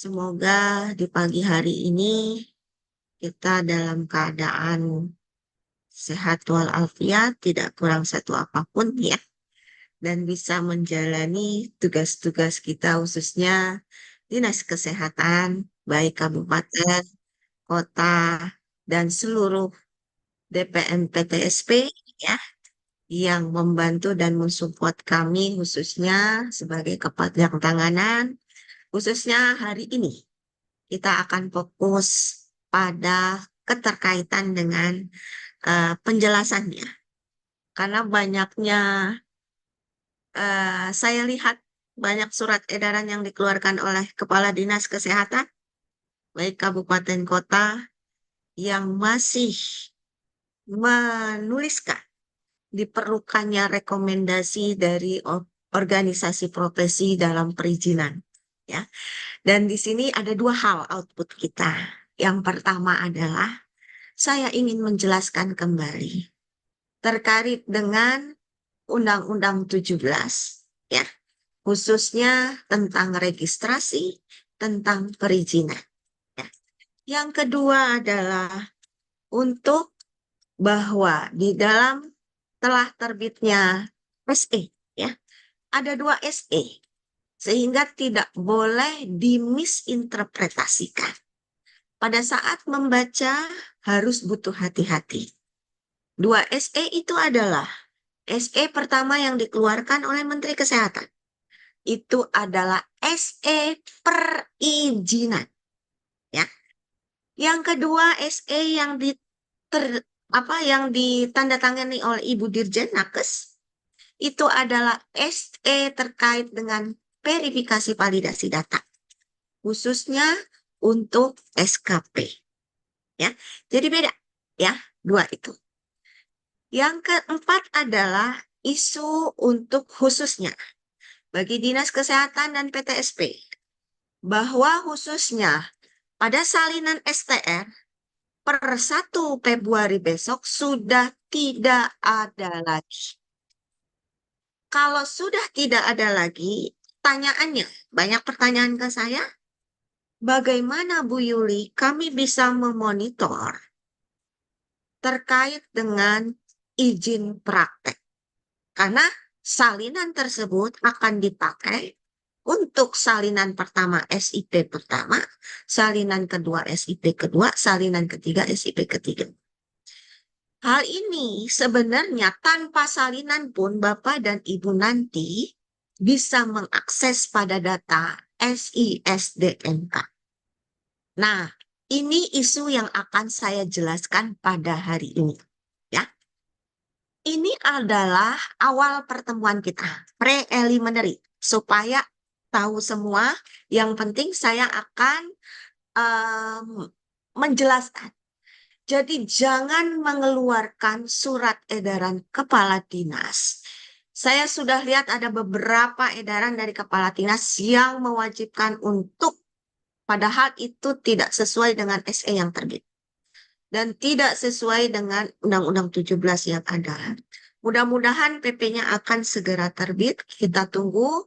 Semoga di pagi hari ini kita dalam keadaan sehat walafiat, tidak kurang satu apapun ya, dan bisa menjalani tugas-tugas kita khususnya Dinas Kesehatan, baik kabupaten, kota, dan seluruh DPM PTSP ya, yang membantu dan mensupport kami khususnya sebagai kepanjangan khususnya hari ini. Kita akan fokus pada keterkaitan dengan penjelasannya. Karena banyaknya, saya lihat banyak surat edaran yang dikeluarkan oleh Kepala Dinas Kesehatan, baik kabupaten kota, yang masih menuliskan diperlukannya rekomendasi dari organisasi profesi dalam perizinan. Ya. Dan di sini ada dua hal output kita. Yang pertama adalah saya ingin menjelaskan kembali terkait dengan Undang-Undang 17, ya, khususnya tentang registrasi, tentang perizinan. Ya. Yang kedua adalah untuk bahwa di dalam telah terbitnya SE, ya, ada dua SE, sehingga tidak boleh dimisinterpretasikan. Pada saat membaca harus butuh hati-hati. Dua SE itu adalah SE pertama yang dikeluarkan oleh Menteri Kesehatan. Itu adalah SE perizinan. Ya. Yang kedua SE yang yang ditandatangani oleh Ibu Dirjen Nakes itu adalah SE terkait dengan verifikasi validasi data, khususnya untuk SKP. Ya, jadi beda ya dua itu. Yang keempat adalah isu untuk khususnya bagi Dinas Kesehatan dan PTSP, bahwa khususnya pada salinan STR per 1 Februari besok sudah tidak ada lagi. Kalau sudah tidak ada lagi, pertanyaannya, banyak pertanyaan ke saya, bagaimana Bu Yuli kami bisa memonitor terkait dengan izin praktek? Karena salinan tersebut akan dipakai untuk salinan pertama SIP pertama, salinan kedua SIP kedua, salinan ketiga SIP ketiga. Hal ini sebenarnya tanpa salinan pun Bapak dan Ibu nanti bisa mengakses pada data SISDNK. Nah, ini isu yang akan saya jelaskan pada hari ini. Ya. Ini adalah awal pertemuan kita, preliminary, supaya tahu semua. Yang penting saya akan em, menjelaskan. Jadi jangan mengeluarkan surat edaran kepala dinas. Saya sudah lihat ada beberapa edaran dari kepala dinas yang mewajibkan untuk, padahal itu tidak sesuai dengan SE yang terbit dan tidak sesuai dengan Undang-Undang 17 yang ada. Mudah-mudahan PP-nya akan segera terbit. Kita tunggu.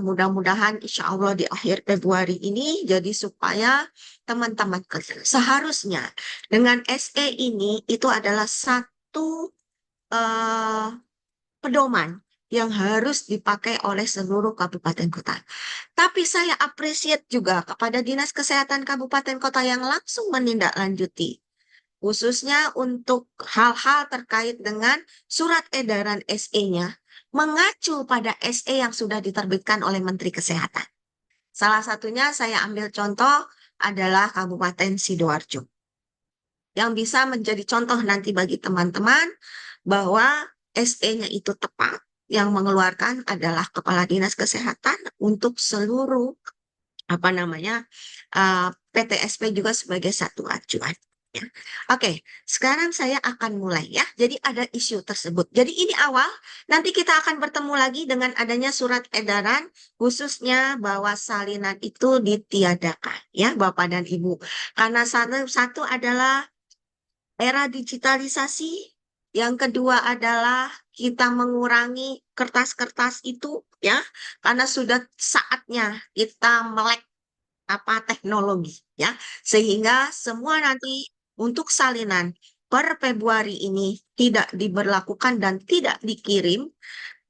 Mudah-mudahan insya Allah di akhir Februari ini, jadi supaya teman-teman seharusnya dengan SE ini itu adalah satu uh, pedoman yang harus dipakai oleh seluruh kabupaten kota. Tapi saya appreciate juga kepada Dinas Kesehatan Kabupaten Kota yang langsung menindaklanjuti, khususnya untuk hal-hal terkait dengan surat edaran SE-nya, mengacu pada SE yang sudah diterbitkan oleh Menteri Kesehatan. Salah satunya saya ambil contoh adalah Kabupaten Sidoarjo, yang bisa menjadi contoh nanti bagi teman-teman bahwa SE-nya itu tepat, yang mengeluarkan adalah Kepala Dinas Kesehatan untuk seluruh PTSP juga sebagai satu acuan. Ya. Oke, sekarang saya akan mulai ya. Jadi ada isu tersebut. Jadi ini awal, nanti kita akan bertemu lagi dengan adanya surat edaran khususnya bahwa salinan itu ditiadakan ya Bapak dan Ibu. Karena satu adalah era digitalisasi, yang kedua adalah kita mengurangi kertas-kertas itu ya, karena sudah saatnya kita melek teknologi ya, sehingga semua nanti untuk salinan per Februari ini tidak diberlakukan dan tidak dikirim,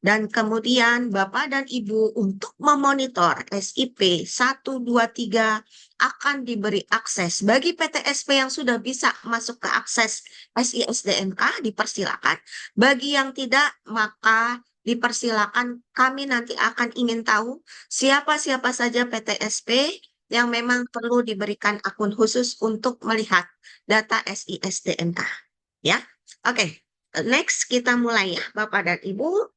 dan kemudian Bapak dan Ibu untuk memonitor SIP 1, 2, 3 akan diberi akses. Bagi PTSP yang sudah bisa masuk ke akses SISDNK dipersilakan. Bagi yang tidak, maka dipersilakan. Kami nanti akan ingin tahu siapa-siapa saja PTSP yang memang perlu diberikan akun khusus untuk melihat data SISDNK. Ya, oke. Next kita mulai ya, Bapak dan Ibu.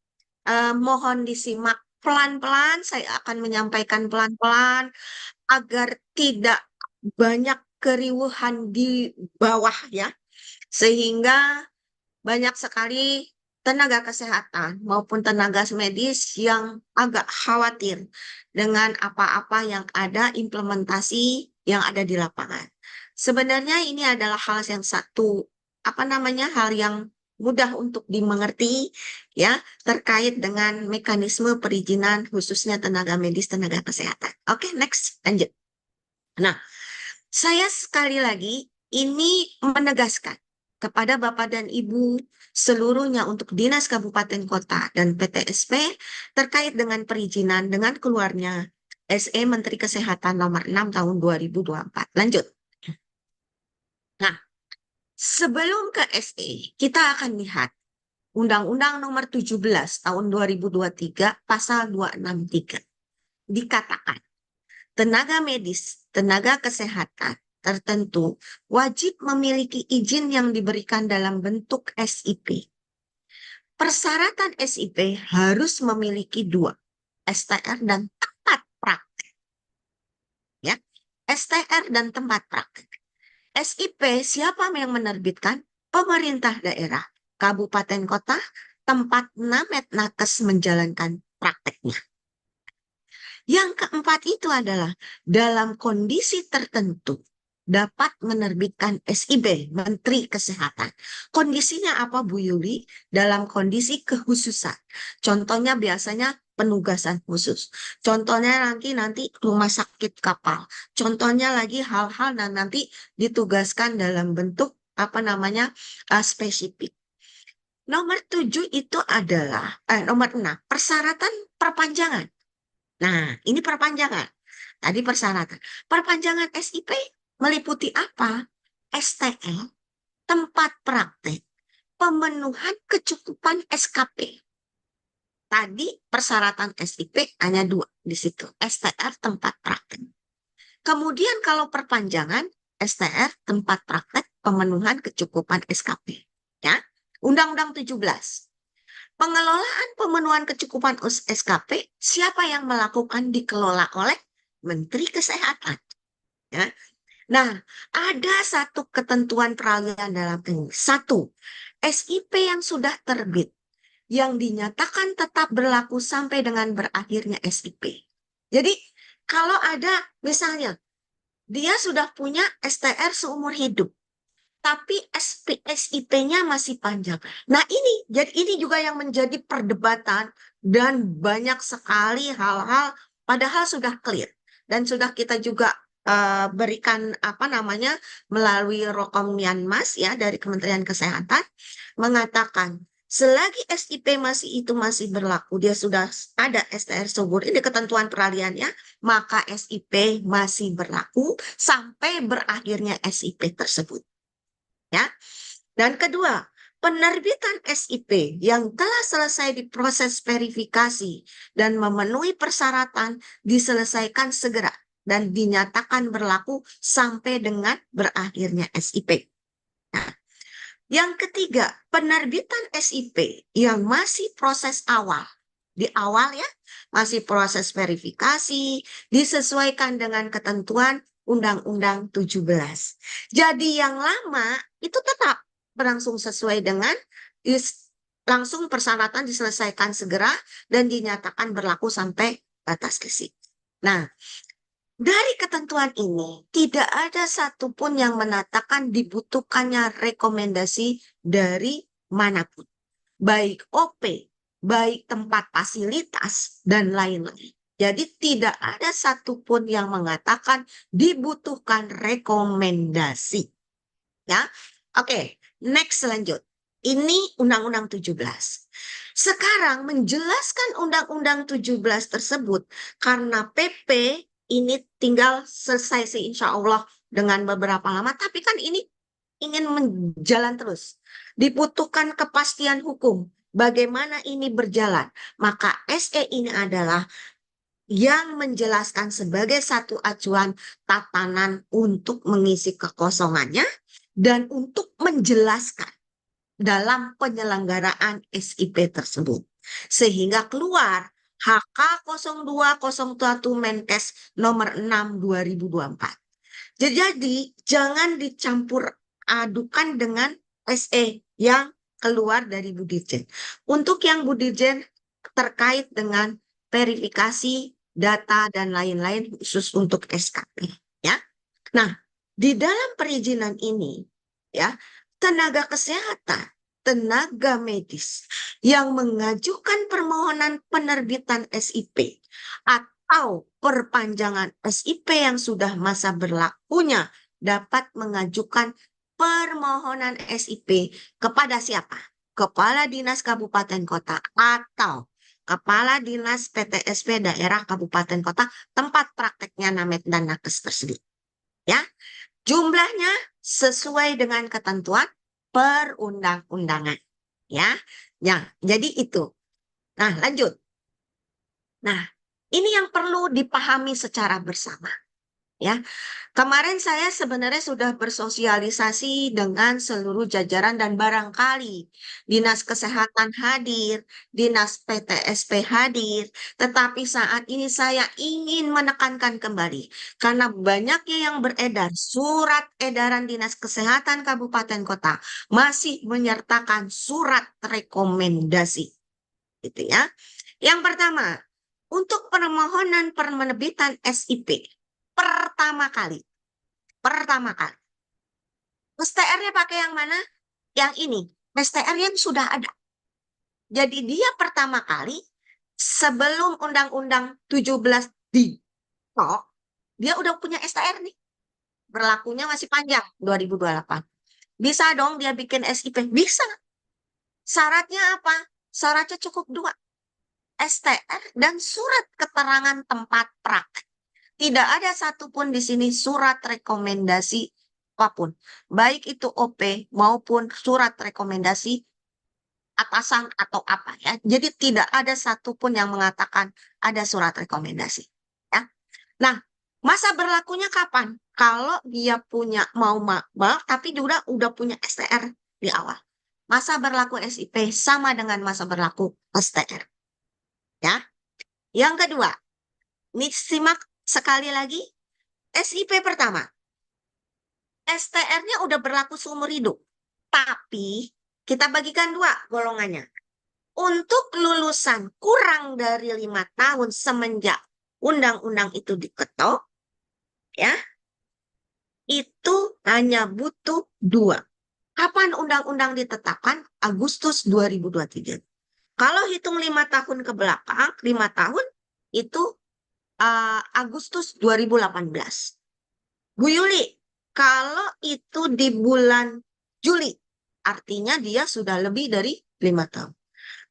Mohon disimak pelan-pelan. Saya akan menyampaikan pelan-pelan agar tidak banyak keriuhan di bawah ya, sehingga banyak sekali tenaga kesehatan maupun tenaga medis yang agak khawatir dengan apa-apa yang ada, implementasi yang ada di lapangan. Sebenarnya ini adalah hal yang hal yang mudah untuk dimengerti ya, terkait dengan mekanisme perizinan khususnya tenaga medis, tenaga kesehatan. Oke, next, lanjut. Nah, saya sekali lagi ini menegaskan kepada Bapak dan Ibu seluruhnya untuk Dinas Kabupaten Kota dan PTSP terkait dengan perizinan dengan keluarnya SE Menteri Kesehatan nomor 6 tahun 2024. Lanjut. Nah, sebelum ke SE, kita akan lihat Undang-Undang nomor 17 tahun 2023 pasal 263. Dikatakan, tenaga medis, tenaga kesehatan tertentu wajib memiliki izin yang diberikan dalam bentuk SIP. Persyaratan SIP harus memiliki 2, STR dan tempat praktek. Ya, STR dan tempat praktek. SIP siapa yang menerbitkan? Pemerintah daerah, kabupaten kota, tempat Nakes menjalankan prakteknya. Yang keempat itu adalah dalam kondisi tertentu dapat menerbitkan SIB, Menteri Kesehatan. Kondisinya apa Bu Yuli? Dalam kondisi kekhususan. Contohnya biasanya penugasan khusus. Contohnya nanti rumah sakit kapal. Contohnya lagi hal-hal dan nanti ditugaskan dalam bentuk spesifik. Nomor 7 itu adalah nomor 6, persyaratan perpanjangan. Nah, ini perpanjangan. Tadi persyaratan. Perpanjangan SIP meliputi apa? STL, tempat praktek, pemenuhan kecukupan SKP. Tadi persyaratan SIP hanya 2 di situ. STR, tempat praktek. Kemudian kalau perpanjangan, STR, tempat praktek, pemenuhan kecukupan SKP. Ya, Undang-Undang 17. Pengelolaan pemenuhan kecukupan SKP, siapa yang melakukan? Dikelola oleh Menteri Kesehatan. Ya. Nah, ada satu ketentuan peralihan dalam ini. 1, SIP yang sudah terbit, yang dinyatakan tetap berlaku sampai dengan berakhirnya SIP. Jadi, kalau ada misalnya, dia sudah punya STR seumur hidup, tapi SIP-nya masih panjang. Nah, ini juga yang menjadi perdebatan dan banyak sekali hal-hal padahal sudah clear dan sudah kita juga berikan melalui Rokomyanmas ya dari Kementerian Kesehatan mengatakan selagi SIP masih berlaku, dia sudah ada STR seumur ini ketentuan peralihannya, maka SIP masih berlaku sampai berakhirnya SIP tersebut. Ya. Dan kedua, penerbitan SIP yang telah selesai diproses verifikasi dan memenuhi persyaratan diselesaikan segera dan dinyatakan berlaku sampai dengan berakhirnya SIP. Nah, yang ketiga, penerbitan SIP yang masih proses awal. Di awal ya, masih proses verifikasi, disesuaikan dengan ketentuan Undang-Undang 17. Jadi yang lama itu tetap berlangsung sesuai dengan langsung persyaratan diselesaikan segera dan dinyatakan berlaku sampai batas krisis. Nah, dari ketentuan ini tidak ada satupun yang mengatakan dibutuhkannya rekomendasi dari manapun, baik OP, baik tempat fasilitas, dan lain-lain. Jadi tidak ada satupun yang mengatakan dibutuhkan rekomendasi. Ya, oke, next lanjut. Ini Undang-Undang 17. Sekarang menjelaskan Undang-Undang 17 tersebut karena PP ini tinggal selesai sih insya Allah dengan beberapa lama, tapi kan ini ingin menjalan terus. Dibutuhkan kepastian hukum. Bagaimana ini berjalan? Maka SE ini adalah yang menjelaskan sebagai satu acuan tatanan untuk mengisi kekosongannya dan untuk menjelaskan dalam penyelenggaraan SIP tersebut. Sehingga keluar HK 0201 Menkes nomor 6 2024. Jadi jangan dicampur adukan dengan SE yang keluar dari Bu Dirjen. Untuk yang Bu Dirjen terkait dengan verifikasi data dan lain-lain khusus untuk SKP, ya. Nah, di dalam perizinan ini, ya, tenaga kesehatan, tenaga medis yang mengajukan permohonan penerbitan SIP atau perpanjangan SIP yang sudah masa berlakunya dapat mengajukan permohonan SIP kepada siapa? Kepala Dinas Kabupaten Kota atau Kepala Dinas PTSP daerah Kabupaten Kota tempat prakteknya Named dan Nakes tersebut. Ya, jumlahnya sesuai dengan ketentuan perundang-undangan. Ya, jadi itu. Nah, lanjut. Nah, ini yang perlu dipahami secara bersama. Ya, kemarin saya sebenarnya sudah bersosialisasi dengan seluruh jajaran dan barangkali Dinas Kesehatan hadir, Dinas PTSP hadir, tetapi saat ini saya ingin menekankan kembali karena banyaknya yang beredar surat edaran Dinas Kesehatan Kabupaten Kota masih menyertakan surat rekomendasi. Gitu ya. Yang pertama, untuk permohonan penerbitan SIP pertama kali. STR-nya pakai yang mana? Yang ini. STR yang sudah ada. Jadi dia pertama kali sebelum Undang-Undang 17 ditok, dia udah punya STR nih. Berlakunya masih panjang, 2028. Bisa dong dia bikin SIP? Bisa. Syaratnya apa? Syaratnya cukup 2. STR dan surat keterangan tempat praktek. Tidak ada satupun di sini surat rekomendasi apapun. Baik itu OP maupun surat rekomendasi atasan atau apa ya. Jadi tidak ada satupun yang mengatakan ada surat rekomendasi. Ya. Nah, masa berlakunya kapan? Kalau dia punya mau tapi dia udah punya STR di awal. Masa berlaku SIP sama dengan masa berlaku STR. Ya. Yang kedua, ini simak sekali lagi. SIP pertama, STR-nya udah berlaku seumur hidup. Tapi kita bagikan 2 golongannya. Untuk lulusan kurang dari 5 tahun semenjak undang-undang itu diketok, ya, itu hanya butuh 2. Kapan undang-undang ditetapkan? Agustus 2023. Kalau hitung 5 tahun ke belakang, 5 tahun itu Agustus 2018. Bu Yuli, kalau itu di bulan Juli, artinya dia sudah lebih dari 5 tahun.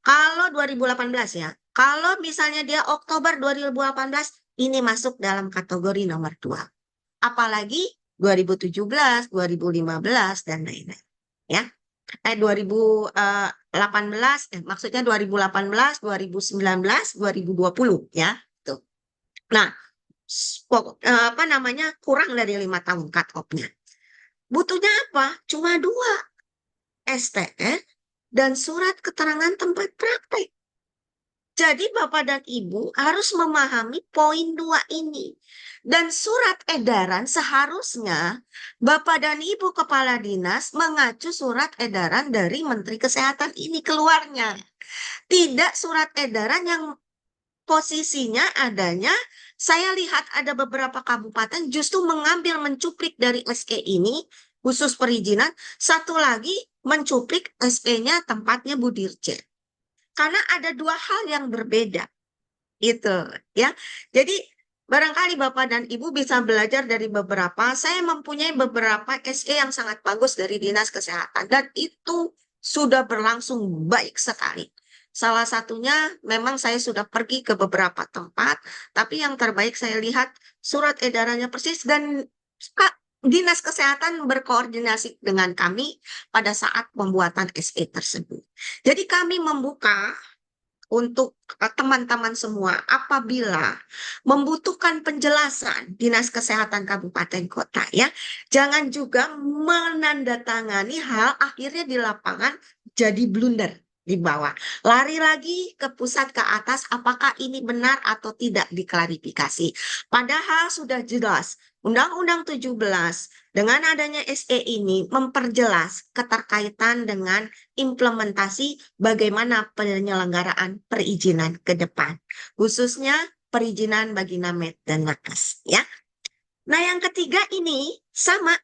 Kalau 2018 ya, kalau misalnya dia Oktober 2018, ini masuk dalam kategori nomor 2. Apalagi 2017, 2015, dan lain-lain. Ya. 2018, maksudnya 2018, 2019, 2020 ya. Tuh. Nah, apa namanya kurang dari 5 tahun cut off-nya. Butuhnya apa? Cuma 2. STR dan surat keterangan tempat praktek. Jadi Bapak dan Ibu harus memahami poin 2 ini. Dan surat edaran seharusnya Bapak dan Ibu Kepala Dinas mengacu surat edaran dari Menteri Kesehatan ini keluarnya. Tidak surat edaran yang posisinya adanya, saya lihat ada beberapa kabupaten justru mengambil mencuplik dari SE ini, khusus perizinan, satu lagi mencuplik SE-nya tempatnya Bu Dirjen. Karena ada 2 hal yang berbeda. Itu ya. Jadi barangkali Bapak dan Ibu bisa belajar dari beberapa. Saya mempunyai beberapa SE yang sangat bagus dari Dinas Kesehatan dan itu sudah berlangsung baik sekali. Salah satunya memang saya sudah pergi ke beberapa tempat, tapi yang terbaik saya lihat surat edarannya persis dan Pak, Dinas Kesehatan berkoordinasi dengan kami pada saat pembuatan SE tersebut. Jadi kami membuka untuk teman-teman semua apabila membutuhkan penjelasan Dinas Kesehatan Kabupaten Kota ya, jangan juga menandatangani hal akhirnya di lapangan jadi blunder di bawah. Lari lagi ke pusat ke atas apakah ini benar atau tidak diklarifikasi. Padahal sudah jelas Undang-Undang 17 dengan adanya SE ini memperjelas keterkaitan dengan implementasi bagaimana penyelenggaraan perizinan ke depan, khususnya perizinan bagi Namet dan Nakes, ya. Nah, yang ketiga ini sama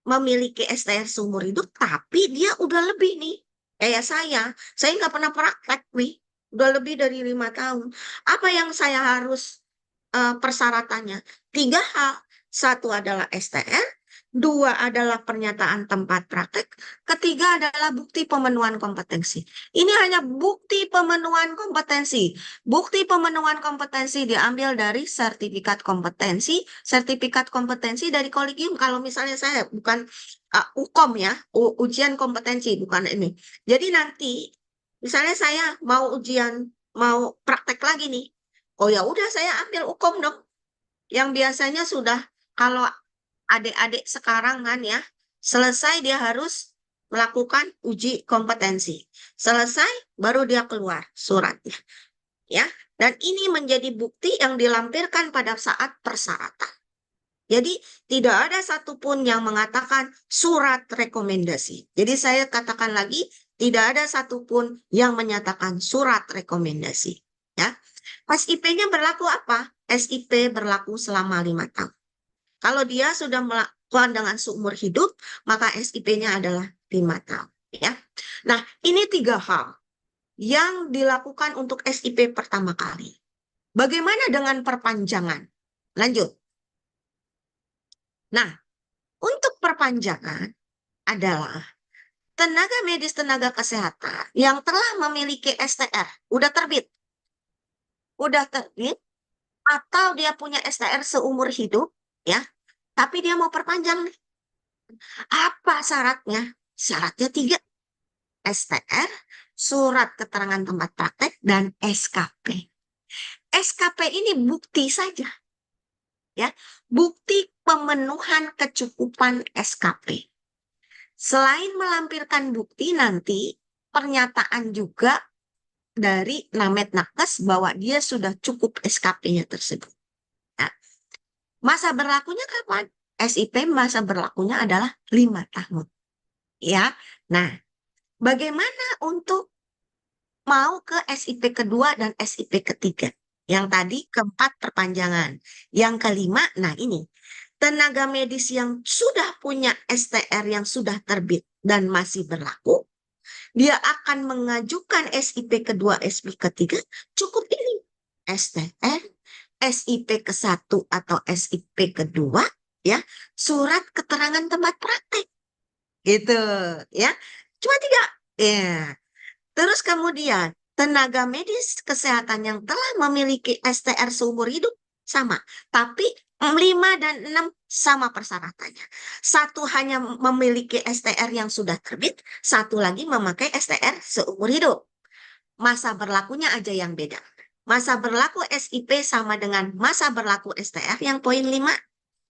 memiliki STR seumur hidup, tapi dia udah lebih nih. Kayak saya nggak pernah praktek nih, udah lebih dari 5 tahun. Apa yang saya harus persyaratannya? 3 hal. Satu adalah STR, dua adalah pernyataan tempat praktek, ketiga adalah bukti pemenuhan kompetensi. Ini hanya bukti pemenuhan kompetensi. Bukti pemenuhan kompetensi diambil dari sertifikat kompetensi dari kolegium. Kalau misalnya saya bukan UKOM ya, ujian kompetensi, bukan ini. Jadi nanti, misalnya saya mau ujian, mau praktek lagi nih, oh ya udah saya ambil UKOM dong. Yang biasanya sudah kalau adik-adik sekarang kan ya, selesai dia harus melakukan uji kompetensi. Selesai baru dia keluar suratnya. Ya, dan ini menjadi bukti yang dilampirkan pada saat persyaratan. Jadi tidak ada satupun yang mengatakan surat rekomendasi. Jadi saya katakan lagi, tidak ada satupun yang menyatakan surat rekomendasi. Ya, SIP-nya berlaku apa? SIP berlaku selama 5 tahun. Kalau dia sudah melakukan dengan seumur hidup, maka SIP-nya adalah 5 tahun. Ya. Nah, ini 3 hal yang dilakukan untuk SIP pertama kali. Bagaimana dengan perpanjangan? Lanjut. Nah, untuk perpanjangan adalah tenaga medis tenaga kesehatan yang telah memiliki STR, udah terbit, atau dia punya STR seumur hidup, ya, tapi dia mau perpanjang nih. Apa syaratnya? Syaratnya 3, STR, surat keterangan tempat praktek, dan SKP. SKP ini bukti saja, ya, bukti pemenuhan kecukupan SKP. Selain melampirkan bukti nanti pernyataan juga dari Namet Nakes bahwa dia sudah cukup SKP-nya tersebut. Nah, masa berlakunya kapan? SIP masa berlakunya adalah 5 tahun. Ya, nah, bagaimana untuk mau ke SIP kedua dan SIP ketiga? Yang tadi keempat perpanjangan. Yang kelima, nah ini, tenaga medis yang sudah punya STR yang sudah terbit dan masih berlaku, dia akan mengajukan SIP kedua, SIP ketiga, cukup ini. STR, SIP ke-1 atau SIP kedua, ya, surat keterangan tempat praktek. Gitu, ya. Cuma 3. Ya. Terus kemudian, tenaga medis kesehatan yang telah memiliki STR seumur hidup sama. Tapi 5 dan 6 sama persyaratannya. Satu hanya memiliki STR yang sudah terbit, satu lagi memakai STR seumur hidup. Masa berlakunya aja yang beda. Masa berlaku SIP sama dengan masa berlaku STR yang poin 5.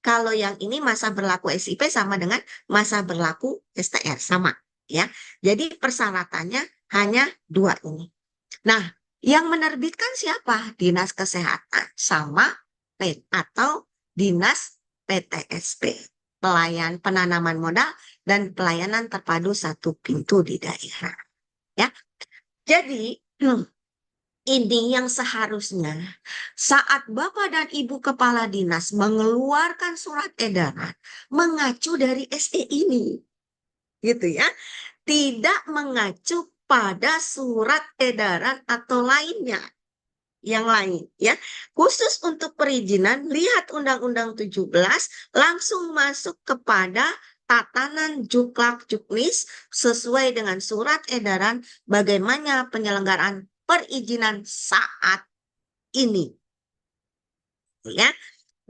Kalau yang ini masa berlaku SIP sama dengan masa berlaku STR sama. Ya, jadi persyaratannya hanya 2 ini. Nah, yang menerbitkan siapa? Dinas Kesehatan sama atau Dinas PTSP, pelayan penanaman modal dan pelayanan terpadu satu pintu di daerah. Ya, jadi ini yang seharusnya saat Bapak dan Ibu Kepala Dinas mengeluarkan surat edaran mengacu dari SE ini, gitu ya, tidak mengacu pada surat edaran atau lainnya. yang lain ya. Khusus untuk perizinan, lihat Undang-Undang 17 langsung masuk kepada tatanan Juklak Juknis sesuai dengan surat edaran bagaimana penyelenggaraan perizinan saat ini. Ya.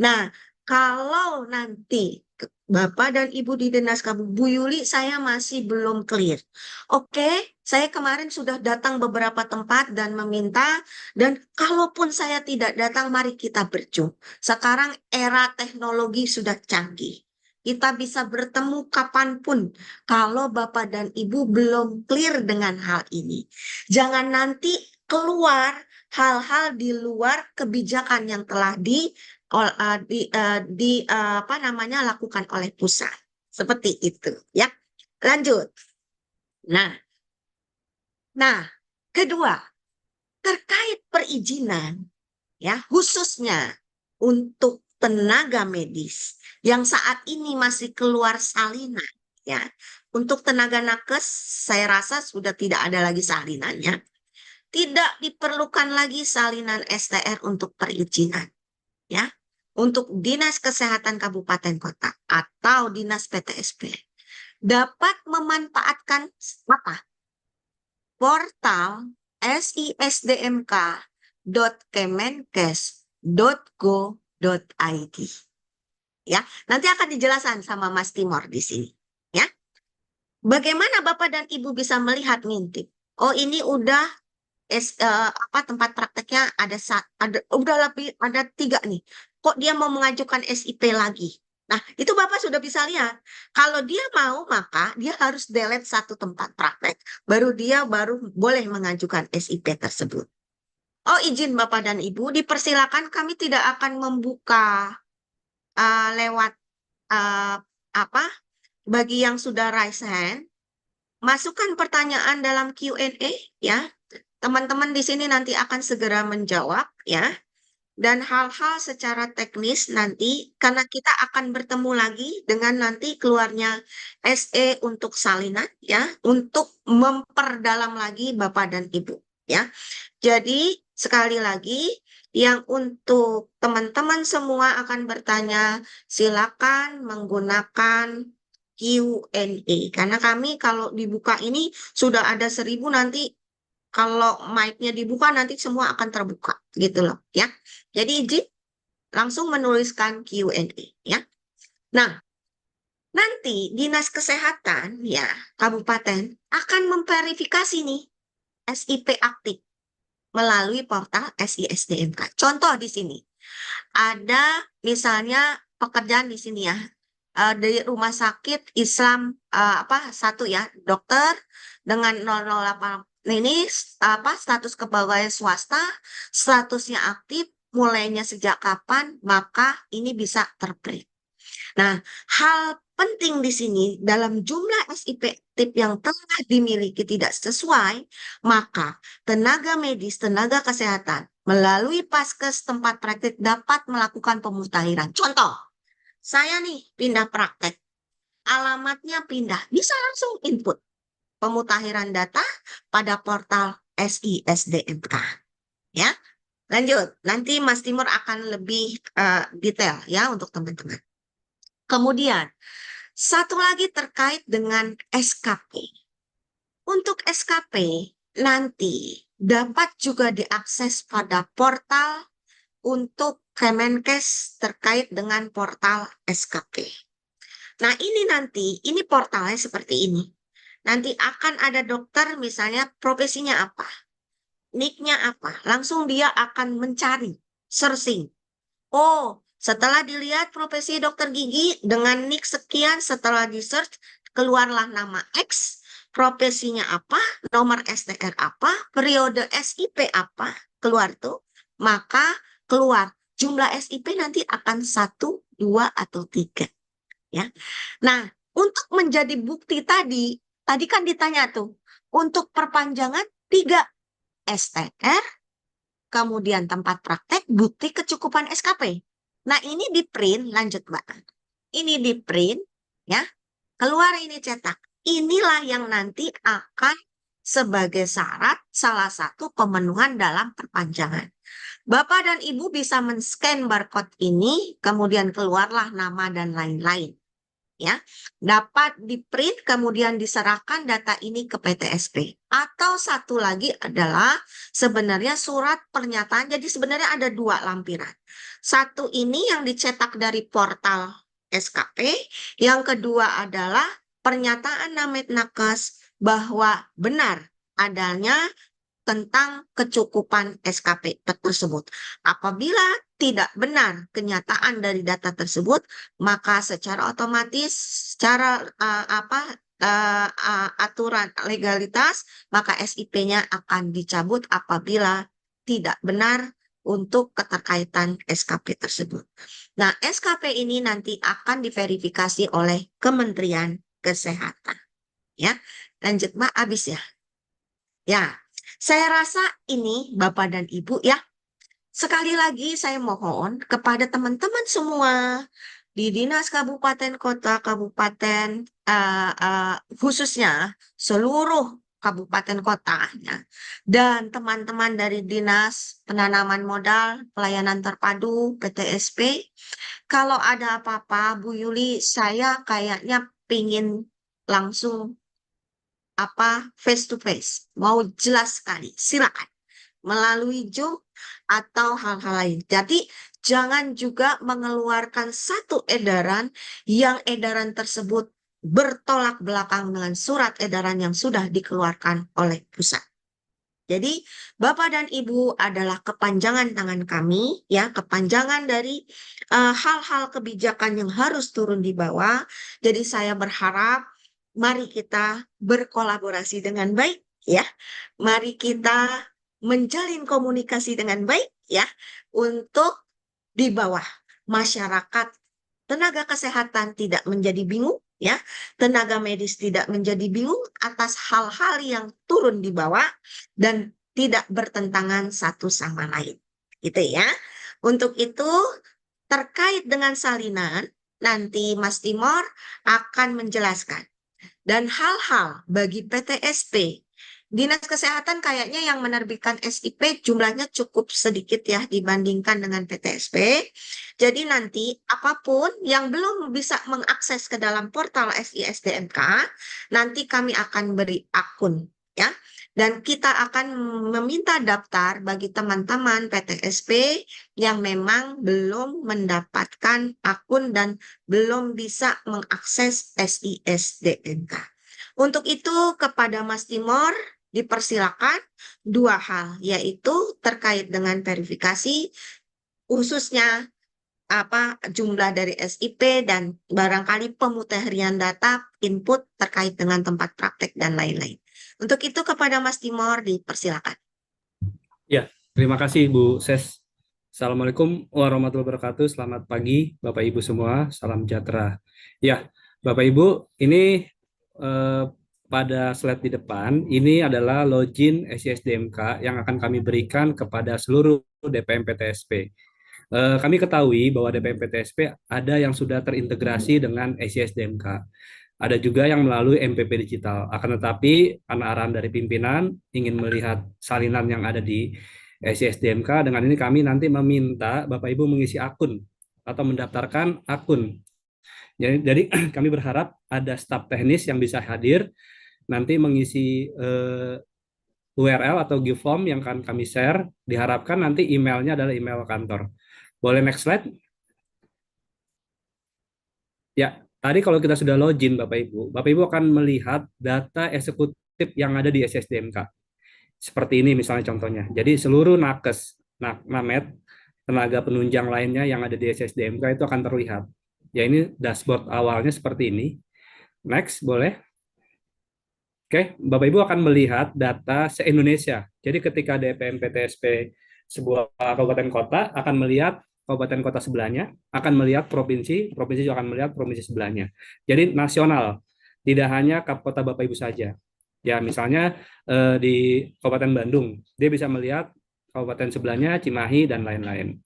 Nah, kalau nanti Bapak dan Ibu di Dinas Kabu, Bu Yuli, saya masih belum clear. Oke, saya kemarin sudah datang beberapa tempat dan meminta, dan kalaupun saya tidak datang, mari kita berjum. Sekarang era teknologi sudah canggih. Kita bisa bertemu kapanpun kalau Bapak dan Ibu belum clear dengan hal ini. Jangan nanti keluar hal-hal di luar kebijakan yang telah apa namanya lakukan oleh pusat seperti itu ya. Lanjut. Nah, kedua terkait perizinan ya khususnya untuk tenaga medis yang saat ini masih keluar salinan ya. Untuk tenaga nakes saya rasa sudah tidak ada lagi salinannya. Tidak diperlukan lagi salinan STR untuk perizinan ya. Untuk Dinas Kesehatan Kabupaten Kota atau Dinas PTSP dapat memanfaatkan apa? Portal sisdmk.kemenkes.go.id. Ya, nanti akan dijelaskan sama Mas Timor di sini. Ya, bagaimana Bapak dan Ibu bisa melihat ngintip? Oh, ini udah tempat prakteknya udah lebih ada 3 nih. Kok dia mau mengajukan SIP lagi? Nah, itu Bapak sudah bisa lihat. Kalau dia mau, maka dia harus delete 1 tempat praktek, baru boleh mengajukan SIP tersebut. Oh, izin Bapak dan Ibu, dipersilakan kami tidak akan membuka lewat bagi yang sudah raise hand, masukkan pertanyaan dalam Q&A ya. Teman-teman di sini nanti akan segera menjawab ya. Dan hal-hal secara teknis nanti karena kita akan bertemu lagi dengan nanti keluarnya SE untuk salinan ya, untuk memperdalam lagi Bapak dan Ibu ya. Jadi sekali lagi yang untuk teman-teman semua akan bertanya silakan menggunakan Q&A karena kami kalau dibuka ini sudah ada 1000 nanti kalau mic-nya dibuka nanti semua akan terbuka gitu loh ya. Jadi izin langsung menuliskan Q&A ya. Nah, nanti Dinas Kesehatan ya Kabupaten akan memverifikasi nih SIP aktif melalui portal SISDMK. Contoh di sini ada misalnya pekerjaan di sini ya di rumah sakit Islam satu ya dokter dengan 008 ini status kepegawaian swasta statusnya aktif mulainya sejak kapan maka ini bisa terprint. Nah, hal penting di sini dalam jumlah SIP aktif yang telah dimiliki tidak sesuai, maka tenaga medis, tenaga kesehatan melalui Paskes tempat praktik dapat melakukan pemutahiran. Contoh, saya nih pindah praktek, alamatnya pindah, bisa langsung input pemutahiran data pada portal SISDMK. Ya, lanjut. Nanti Mas Timur akan lebih detail ya untuk teman-teman. Kemudian, satu lagi terkait dengan SKP. Untuk SKP, nanti dapat juga diakses pada portal untuk Kemenkes terkait dengan portal SKP. Nah, ini portalnya seperti ini. Nanti akan ada dokter misalnya profesinya apa, nick-nya apa, langsung dia akan mencari, searching. Oh, setelah dilihat profesi dokter gigi dengan nick sekian, setelah di-search, keluarlah nama X, profesinya apa, nomor STR apa, periode SIP apa, keluar tuh. Maka keluar jumlah SIP nanti akan 1, 2, atau 3. Ya. Nah, untuk menjadi bukti tadi kan ditanya tuh, untuk perpanjangan 3 STR, kemudian tempat praktek, bukti kecukupan SKP. Nah, ini di print, lanjut Mbak. Ini di print, ya, keluar ini cetak. Inilah yang nanti akan sebagai syarat salah satu pemenuhan dalam perpanjangan. Bapak dan Ibu bisa men-scan barcode ini, kemudian keluarlah nama dan lain-lain. Ya, dapat di-print kemudian diserahkan data ini ke PTSP. Atau satu lagi adalah sebenarnya surat pernyataan. Jadi sebenarnya ada dua lampiran. Satu ini yang dicetak dari portal SKP, yang kedua adalah pernyataan Namet Nakes bahwa benar adanya tentang kecukupan SKP tersebut. Apabila tidak benar kenyataan dari data tersebut, maka secara otomatis, secara aturan legalitas, maka SIP-nya akan dicabut apabila tidak benar untuk keterkaitan SKP tersebut. Nah, SKP ini nanti akan diverifikasi oleh Kementerian Kesehatan. Ya, lanjut Mbak, habis ya. Ya, saya rasa ini Bapak dan Ibu ya, sekali lagi saya mohon kepada teman-teman semua di Dinas Kabupaten Kota, Kabupaten khususnya seluruh kabupaten kotanya, dan teman-teman dari Dinas Penanaman Modal Pelayanan Terpadu PTSP, kalau ada apa-apa Bu Yuli, saya kayaknya pingin langsung face to face, mau jelas sekali, silakan melalui Zoom atau hal-hal lain. Jadi jangan juga mengeluarkan satu edaran yang edaran tersebut bertolak belakang dengan surat edaran yang sudah dikeluarkan oleh pusat. Jadi Bapak dan Ibu adalah kepanjangan tangan kami, ya, kepanjangan dari hal-hal kebijakan yang harus turun di bawah. Jadi saya berharap mari kita berkolaborasi dengan baik, ya. Mari kita menjalin komunikasi dengan baik, ya, untuk di bawah masyarakat, tenaga kesehatan tidak menjadi bingung, ya, tenaga medis tidak menjadi bingung atas hal-hal yang turun di bawah dan tidak bertentangan satu sama lain, gitu ya. Untuk itu terkait dengan salinan, nanti Mas Timor akan menjelaskan. Dan hal-hal bagi PTSP, Dinas Kesehatan kayaknya yang menerbitkan SIP jumlahnya cukup sedikit ya dibandingkan dengan PTSP. Jadi nanti apapun yang belum bisa mengakses ke dalam portal SISDMK, nanti kami akan beri akun ya. Dan kita akan meminta daftar bagi teman-teman PTSP yang memang belum mendapatkan akun dan belum bisa mengakses SISDMK. Untuk itu kepada Mas Timor dipersilakan dua hal, yaitu terkait dengan verifikasi, khususnya jumlah dari SIP dan barangkali pemutahiran data input terkait dengan tempat praktek dan lain-lain. Untuk itu kepada Mas Timor dipersilakan. Ya, terima kasih Bu Ses. Assalamualaikum warahmatullahi wabarakatuh. Selamat pagi Bapak Ibu semua. Salam sejahtera. Ya, Bapak Ibu, ini pada slide di depan, ini adalah login SISDMK yang akan kami berikan kepada seluruh DPM PTSP. Kami ketahui bahwa DPM PTSP ada yang sudah terintegrasi dengan SISDMK. Ada juga yang melalui MPP digital. Akan tetapi, karena arahan dari pimpinan ingin melihat salinan yang ada di SISDMK, dengan ini kami nanti meminta Bapak Ibu mengisi akun atau mendaftarkan akun. Jadi kami berharap ada staf teknis yang bisa hadir nanti mengisi URL atau give form yang akan kami share. Diharapkan nanti emailnya adalah email kantor. Boleh next slide? Ya, tadi kalau kita sudah login Bapak Ibu akan melihat data eksekutif yang ada di SISDMK. Seperti ini misalnya contohnya. Jadi seluruh nakes, namet, tenaga penunjang lainnya yang ada di SISDMK itu akan terlihat. Ya, ini dashboard awalnya seperti ini. Next, boleh. Oke, Bapak Ibu akan melihat data se-Indonesia. Jadi ketika DPM PTSP sebuah kabupaten kota akan melihat kabupaten kota sebelahnya, akan melihat provinsi, provinsi juga akan melihat provinsi sebelahnya. Jadi nasional, tidak hanya kota Bapak Ibu saja. Ya, misalnya di Kabupaten Bandung, dia bisa melihat kabupaten sebelahnya, Cimahi, dan lain-lain.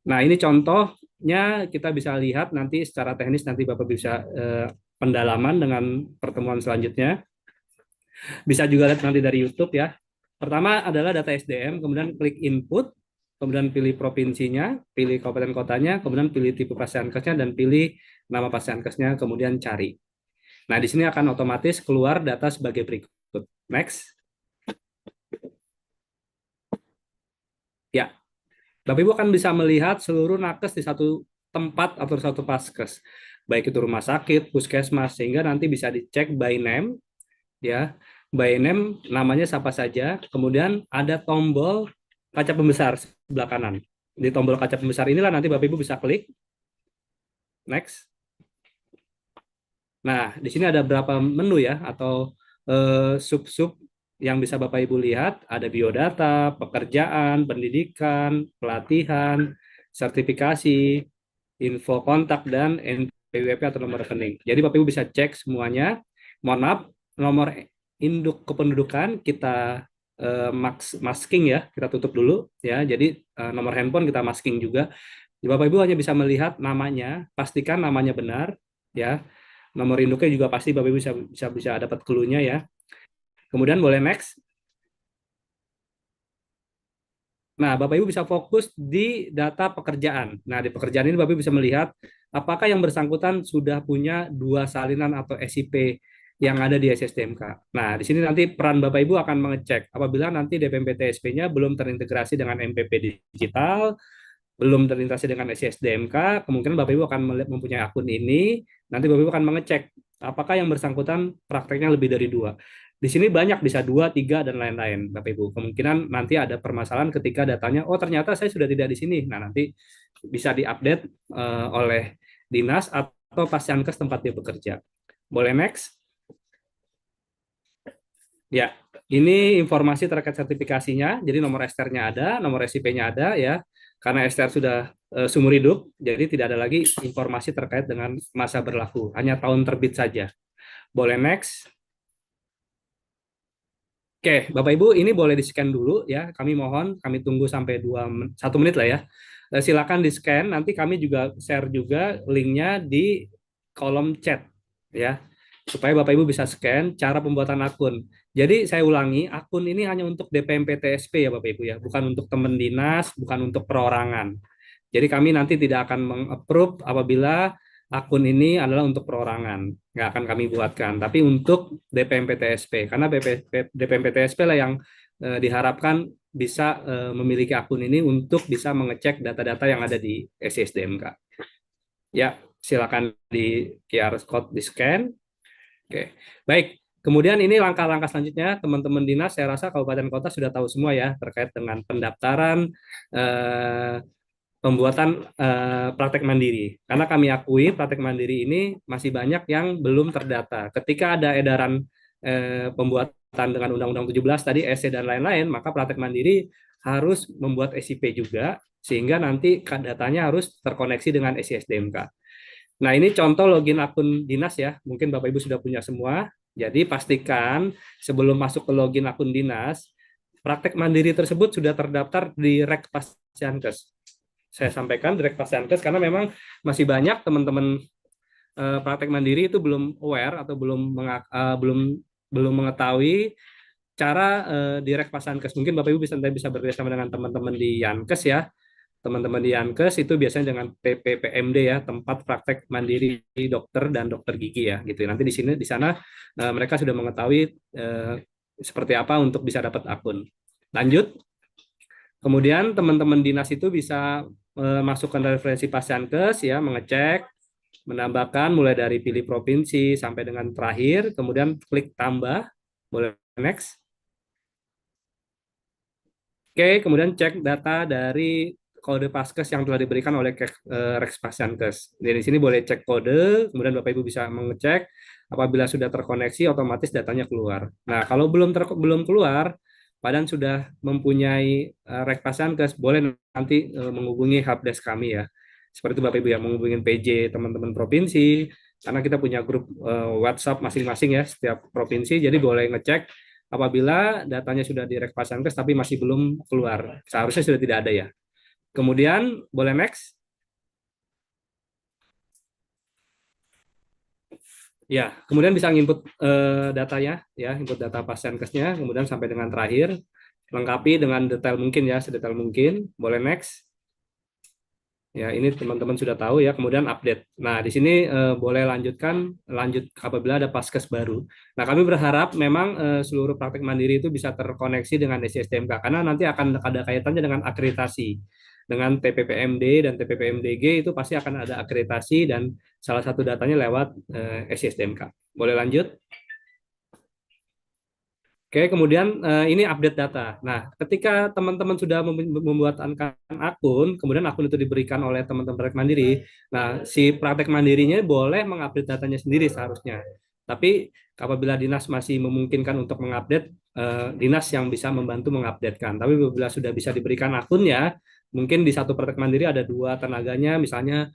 Nah, ini contohnya kita bisa lihat nanti secara teknis, nanti Bapak bisa pendalaman dengan pertemuan selanjutnya. Bisa juga lihat nanti dari YouTube ya. Pertama adalah data SDM, kemudian klik input, kemudian pilih provinsinya, pilih kabupaten kotanya, kemudian pilih tipe pasienkesnya dan pilih nama pasienkesnya, kemudian cari. Nah, di sini akan otomatis keluar data sebagai berikut. Next. Ya, Bapak Ibu akan bisa melihat seluruh nakes di satu tempat atau satu paskes, baik itu rumah sakit, puskesmas, sehingga nanti bisa dicek by name, ya, by name namanya siapa saja, kemudian ada tombol kaca pembesar sebelah kanan. Di tombol kaca pembesar inilah nanti Bapak Ibu bisa klik next. Nah, di sini ada berapa menu ya atau sub-sub yang bisa Bapak Ibu lihat, ada biodata, pekerjaan, pendidikan, pelatihan, sertifikasi, info kontak, dan NPWP atau nomor rekening. Jadi Bapak Ibu bisa cek semuanya. Mohon maaf, nomor induk kependudukan kita masking ya, kita tutup dulu ya. Jadi nomor handphone kita masking juga. Bapak Ibu hanya bisa melihat namanya, pastikan namanya benar ya. Nomor induknya juga pasti Bapak Ibu bisa dapat clue-nya ya. Kemudian boleh next. Nah, Bapak Ibu bisa fokus di data pekerjaan. Nah, di pekerjaan ini Bapak Ibu bisa melihat apakah yang bersangkutan sudah punya dua salinan atau SIP yang ada di SSDMK. Nah, di sini nanti peran Bapak Ibu akan mengecek apabila nanti DPMP-TSP-nya belum terintegrasi dengan MPP digital, belum terintegrasi dengan SSDMK, kemungkinan Bapak Ibu akan mempunyai akun ini, nanti Bapak Ibu akan mengecek apakah yang bersangkutan prakteknya lebih dari dua. Di sini banyak, bisa dua, tiga, dan lain-lain, Bapak Ibu. Kemungkinan nanti ada permasalahan ketika datanya, oh ternyata saya sudah tidak di sini. Nah, nanti bisa diupdate oleh dinas atau pasienkes tempat dia bekerja. Boleh next? Ya, ini informasi terkait sertifikasinya. Jadi nomor STR-nya ada, nomor SIP-nya ada ya. Karena STR sudah seumur hidup, jadi tidak ada lagi informasi terkait dengan masa berlaku. Hanya tahun terbit saja. Boleh next? Oke, Bapak Ibu, ini boleh di-scan dulu ya. Kami mohon, kami tunggu sampai 1 menit lah ya. Silakan di-scan, nanti kami juga share juga linknya di kolom chat ya. Supaya Bapak Ibu bisa scan cara pembuatan akun. Jadi saya ulangi, akun ini hanya untuk DPMP TSP ya Bapak Ibu ya, bukan untuk teman dinas, bukan untuk perorangan. Jadi kami nanti tidak akan meng-approve apabila akun ini adalah untuk perorangan, nggak akan kami buatkan, tapi untuk DPMP-TSP, karena DPMP-TSP lah yang diharapkan bisa memiliki akun ini untuk bisa mengecek data-data yang ada di SSDMK. Ya, silakan di QR code di scan. Oke, baik. Kemudian ini langkah-langkah selanjutnya, teman-teman dinas, saya rasa kabupaten kota sudah tahu semua ya terkait dengan pendaftaran eh, pembuatan praktek mandiri. Karena kami akui praktek mandiri ini masih banyak yang belum terdata. Ketika ada edaran pembuatan dengan Undang-Undang 17 tadi, SC dan lain-lain, maka praktek mandiri harus membuat SIP juga, sehingga nanti datanya harus terkoneksi dengan SISDMK. Nah, ini contoh login akun dinas ya. Mungkin Bapak Ibu sudah punya semua. Jadi pastikan sebelum masuk ke login akun dinas, praktek mandiri tersebut sudah terdaftar di Rek Pasienkes. Saya sampaikan direct pasienkes karena memang masih banyak teman-teman praktek mandiri itu belum aware atau belum mengetahui cara direct pasienkes. Mungkin Bapak Ibu bisa bekerjasama dengan teman-teman di Yankes ya. Teman-teman di Yankes itu biasanya dengan TPPMD ya, tempat praktek mandiri dokter dan dokter gigi ya, gitu. Nanti di sana mereka sudah mengetahui seperti apa untuk bisa dapat akun. Lanjut. Kemudian teman-teman dinas itu bisa masukkan referensi pasienkes ya, mengecek, menambahkan mulai dari pilih provinsi sampai dengan terakhir, kemudian klik tambah, boleh next. Oke, kemudian cek data dari kode paskes yang telah diberikan oleh Rex Pasienkes. Dari sini boleh cek kode, kemudian Bapak Ibu bisa mengecek apabila sudah terkoneksi otomatis datanya keluar. Nah, kalau belum keluar, Padan sudah mempunyai Rex Pasienkes, boleh nanti menghubungi helpdesk kami ya. Seperti itu Bapak Ibu ya, menghubungi PJ teman-teman provinsi, karena kita punya grup WhatsApp masing-masing ya setiap provinsi, jadi boleh ngecek apabila datanya sudah di Rekpasankes tapi masih belum keluar. Seharusnya sudah tidak ada ya. Kemudian boleh next. Ya, kemudian bisa input datanya, ya, input data pasien kesnya, kemudian sampai dengan terakhir, lengkapi dengan detail mungkin ya, sedetail mungkin. Boleh next. Ya, ini teman-teman sudah tahu ya, kemudian update. Nah, di sini boleh lanjut apabila ada paskes baru. Nah, kami berharap memang seluruh praktek mandiri itu bisa terkoneksi dengan SISDMK, karena nanti akan ada kaitannya dengan akreditasi. Dengan TPPMD dan TPPMDG itu pasti akan ada akreditasi dan salah satu datanya lewat SISDMK. Boleh lanjut? Oke, kemudian ini update data. Nah, ketika teman-teman sudah membuat akun, kemudian akun itu diberikan oleh teman-teman praktek mandiri. Nah, si praktek mandirinya boleh mengupdate datanya sendiri seharusnya. Tapi apabila dinas masih memungkinkan untuk mengupdate, dinas yang bisa membantu mengupdatekan. Tapi apabila sudah bisa diberikan akunnya, mungkin di satu praktek mandiri ada dua tenaganya, misalnya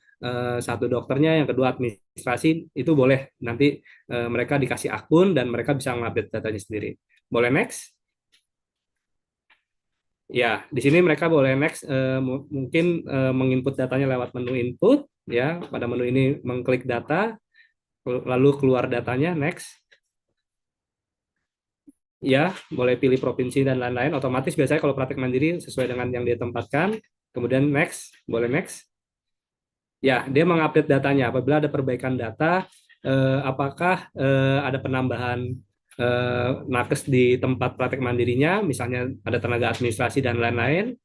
satu dokternya, yang kedua administrasi, itu boleh nanti mereka dikasih akun dan mereka bisa mengupdate datanya sendiri. Boleh next? Ya, di sini mereka boleh next, mungkin menginput datanya lewat menu input, ya. Pada menu ini mengklik data, lalu keluar datanya, next. Ya, boleh pilih provinsi dan lain-lain. Otomatis biasanya kalau praktek mandiri sesuai dengan yang dia tempatkan. Kemudian next, boleh next. Ya, dia mengupdate datanya. Apabila ada perbaikan data, apakah ada penambahan nakes di tempat praktek mandirinya, misalnya ada tenaga administrasi dan lain-lain,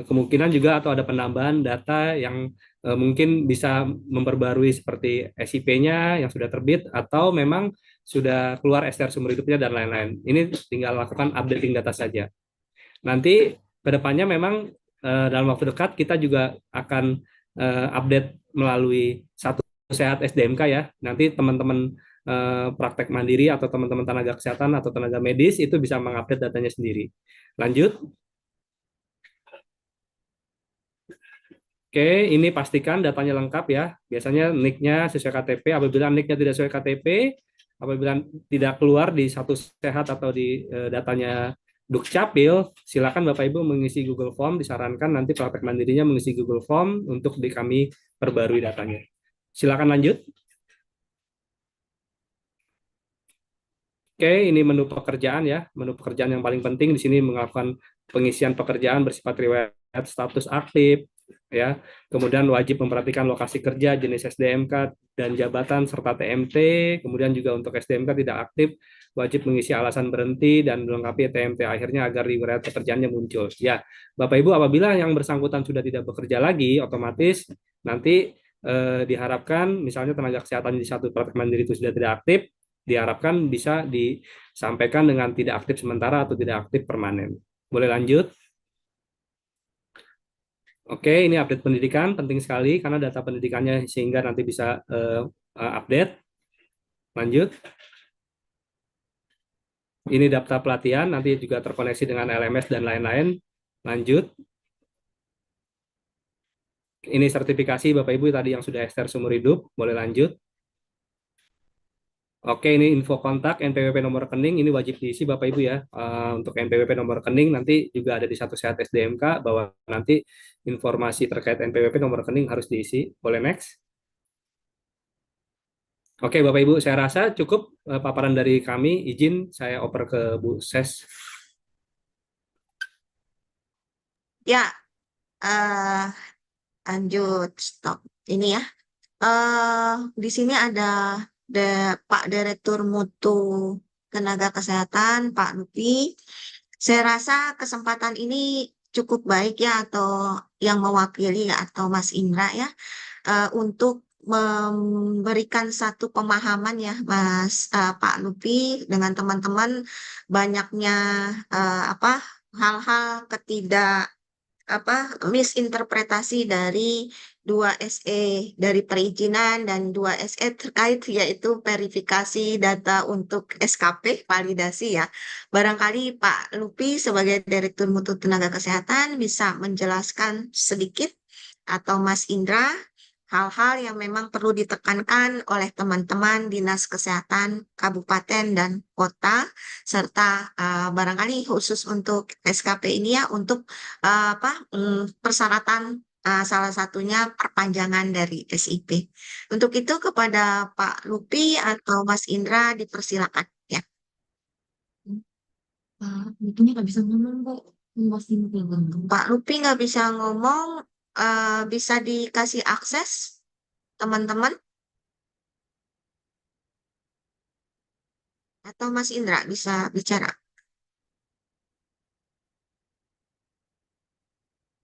kemungkinan juga atau ada penambahan data yang mungkin bisa memperbarui seperti SIP-nya yang sudah terbit atau memang sudah keluar STR sumber hidupnya dan lain-lain. Ini tinggal lakukan updating data saja. Nanti ke depannya memang dalam waktu dekat kita juga akan update melalui satu sehat SDMK ya. Nanti teman-teman praktek mandiri atau teman-teman tenaga kesehatan atau tenaga medis itu bisa mengupdate datanya sendiri. Lanjut. Oke, ini pastikan datanya lengkap ya. Biasanya NIK-nya sesuai KTP. Apabila NIK-nya tidak sesuai KTP, apabila tidak keluar di satu sehat atau di datanya Dukcapil, silakan Bapak Ibu mengisi Google Form. Disarankan nanti praktek mandirinya mengisi Google Form untuk di kami perbarui datanya. Silakan lanjut. Oke, ini menu pekerjaan ya. Menu pekerjaan yang paling penting di sini melakukan pengisian pekerjaan bersifat riwayat status aktif, ya. Kemudian wajib memperhatikan lokasi kerja, jenis SDMK dan jabatan serta TMT. Kemudian juga untuk SDMK tidak aktif, wajib mengisi alasan berhenti dan melengkapi TMT akhirnya agar riwayat pekerjaannya muncul. Ya, Bapak Ibu, apabila yang bersangkutan sudah tidak bekerja lagi, otomatis nanti diharapkan misalnya tenaga kesehatan di satu praktek mandiri itu sudah tidak aktif, diharapkan bisa disampaikan dengan tidak aktif sementara atau tidak aktif permanen. Boleh lanjut? Oke, ini update pendidikan penting sekali karena data pendidikannya sehingga nanti bisa update. Lanjut. Ini daftar pelatihan nanti juga terkoneksi dengan LMS dan lain-lain. Lanjut. Ini sertifikasi Bapak Ibu tadi yang sudah STR seumur hidup. Boleh lanjut. Oke, ini info kontak, NPWP nomor rekening, ini wajib diisi Bapak Ibu ya. Untuk NPWP nomor rekening nanti juga ada di satu sehat SDMK, bahwa nanti informasi terkait NPWP nomor rekening harus diisi. Boleh next? Oke, Bapak Ibu, saya rasa cukup paparan dari kami. Izin saya oper ke Bu Ses. Ya, eh lanjut stop. Ini ya. Di sini ada Pak Direktur Mutu Tenaga Kesehatan, Pak Lupi. Saya rasa kesempatan ini cukup baik ya, atau yang mewakili ya, atau Mas Indra ya, untuk memberikan satu pemahaman ya, Pak Lupi dengan teman-teman, banyaknya apa hal-hal apa misinterpretasi dari 2SE dari perizinan dan 2SE terkait yaitu verifikasi data untuk SKP validasi ya. Barangkali Pak Lupi sebagai Direktur Mutu Tenaga Kesehatan bisa menjelaskan sedikit, atau Mas Indra, hal-hal yang memang perlu ditekankan oleh teman-teman Dinas Kesehatan Kabupaten dan Kota, serta barangkali khusus untuk SKP ini ya, untuk persyaratan salah satunya perpanjangan dari SIP. Untuk itu kepada Pak Lupi atau Mas Indra dipersilakan ya. Lupinya nggak bisa ngomong, Bu. Masih Pak Lupi nggak bisa ngomong, bisa dikasih akses teman-teman atau Mas Indra bisa bicara.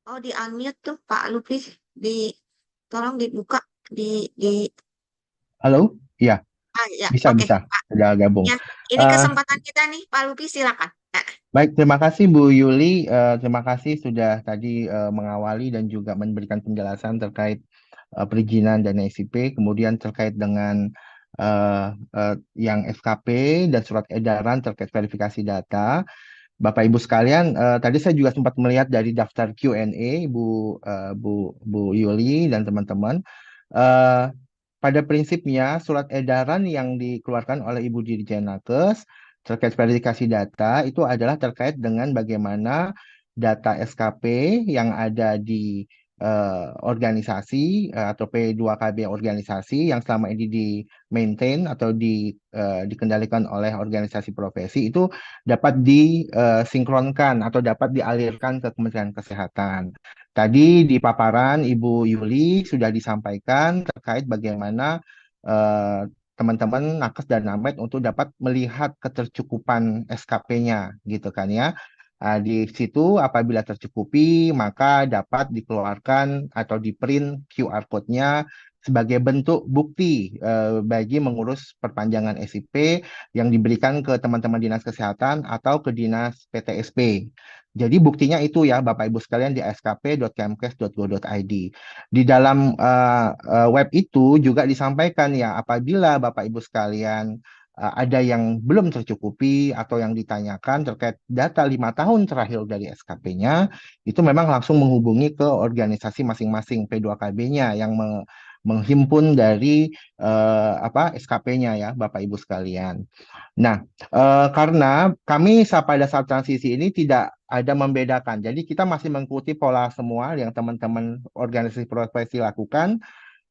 Oh, di unmute tuh Pak Lupi, di tolong dibuka di Halo? Iya, ya, bisa, oke bisa. Pak. Sudah gabung. Ya, ini Eh, kesempatan kita nih Pak Lupi, silakan. Baik, terima kasih Bu Yuli. Terima kasih sudah tadi mengawali dan juga memberikan penjelasan terkait perizinan dan SIP, kemudian terkait dengan eh, yang SKP dan surat edaran terkait verifikasi data. Bapak Ibu sekalian, tadi saya juga sempat melihat dari daftar Q&A Bu Yuli dan teman-teman. Eh, Pada prinsipnya, surat edaran yang dikeluarkan oleh Ibu Dirjen Nakes terkait verifikasi data itu adalah terkait dengan bagaimana data SKP yang ada di organisasi atau P2KB organisasi yang selama ini di-maintain atau dikendalikan oleh organisasi profesi itu dapat disinkronkan atau dapat dialirkan ke Kementerian Kesehatan. Tadi di paparan Ibu Yuli sudah disampaikan terkait bagaimana eh, teman-teman nakes dan namet untuk dapat melihat ketercukupan SKP-nya gitu kan ya. Di situ apabila tercukupi maka dapat dikeluarkan atau di-print QR code-nya sebagai bentuk bukti bagi mengurus perpanjangan SIP yang diberikan ke teman-teman dinas kesehatan atau ke dinas PTSP. Jadi buktinya itu ya Bapak Ibu sekalian di skp.kemkes.go.id. Di dalam web itu juga disampaikan ya apabila Bapak Ibu sekalian ada yang belum tercukupi atau yang ditanyakan terkait data 5 tahun terakhir dari SKP-nya, itu memang langsung menghubungi ke organisasi masing-masing P2KB-nya yang menghimpun dari SKP-nya ya Bapak Ibu sekalian. Nah, karena kami pada saat transisi ini tidak ada membedakan. Jadi kita masih mengikuti pola semua yang teman-teman organisasi profesi lakukan.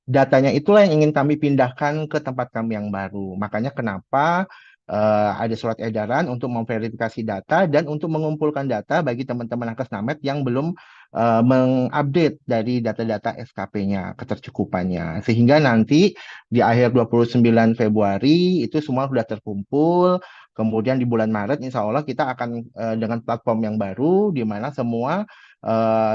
Datanya itulah yang ingin kami pindahkan ke tempat kami yang baru. Makanya kenapa ada surat edaran untuk memverifikasi data dan untuk mengumpulkan data bagi teman-teman nakes namet yang belum mengupdate dari data-data SKP-nya, ketercukupannya. Sehingga nanti di akhir 29 Februari itu semua sudah terkumpul. Kemudian di bulan Maret, insya Allah kita akan dengan platform yang baru, di mana semua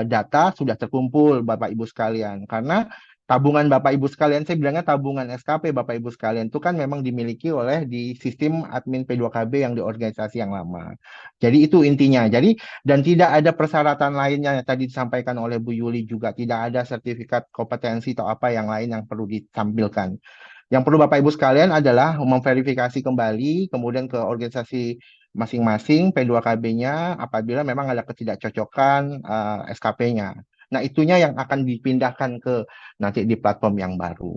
data sudah terkumpul, Bapak Ibu sekalian. Karena tabungan Bapak Ibu sekalian, saya bilangnya tabungan SKP Bapak Ibu sekalian itu kan memang dimiliki oleh di sistem admin P2KB yang di organisasi yang lama. Jadi itu intinya. Jadi dan tidak ada persyaratan lainnya yang tadi disampaikan oleh Bu Yuli juga tidak ada sertifikat kompetensi atau apa yang lain yang perlu ditampilkan. Yang perlu Bapak Ibu sekalian adalah memverifikasi kembali kemudian ke organisasi masing-masing P2KB-nya apabila memang ada ketidakcocokan SKP-nya. Nah, itunya yang akan dipindahkan ke nanti di platform yang baru.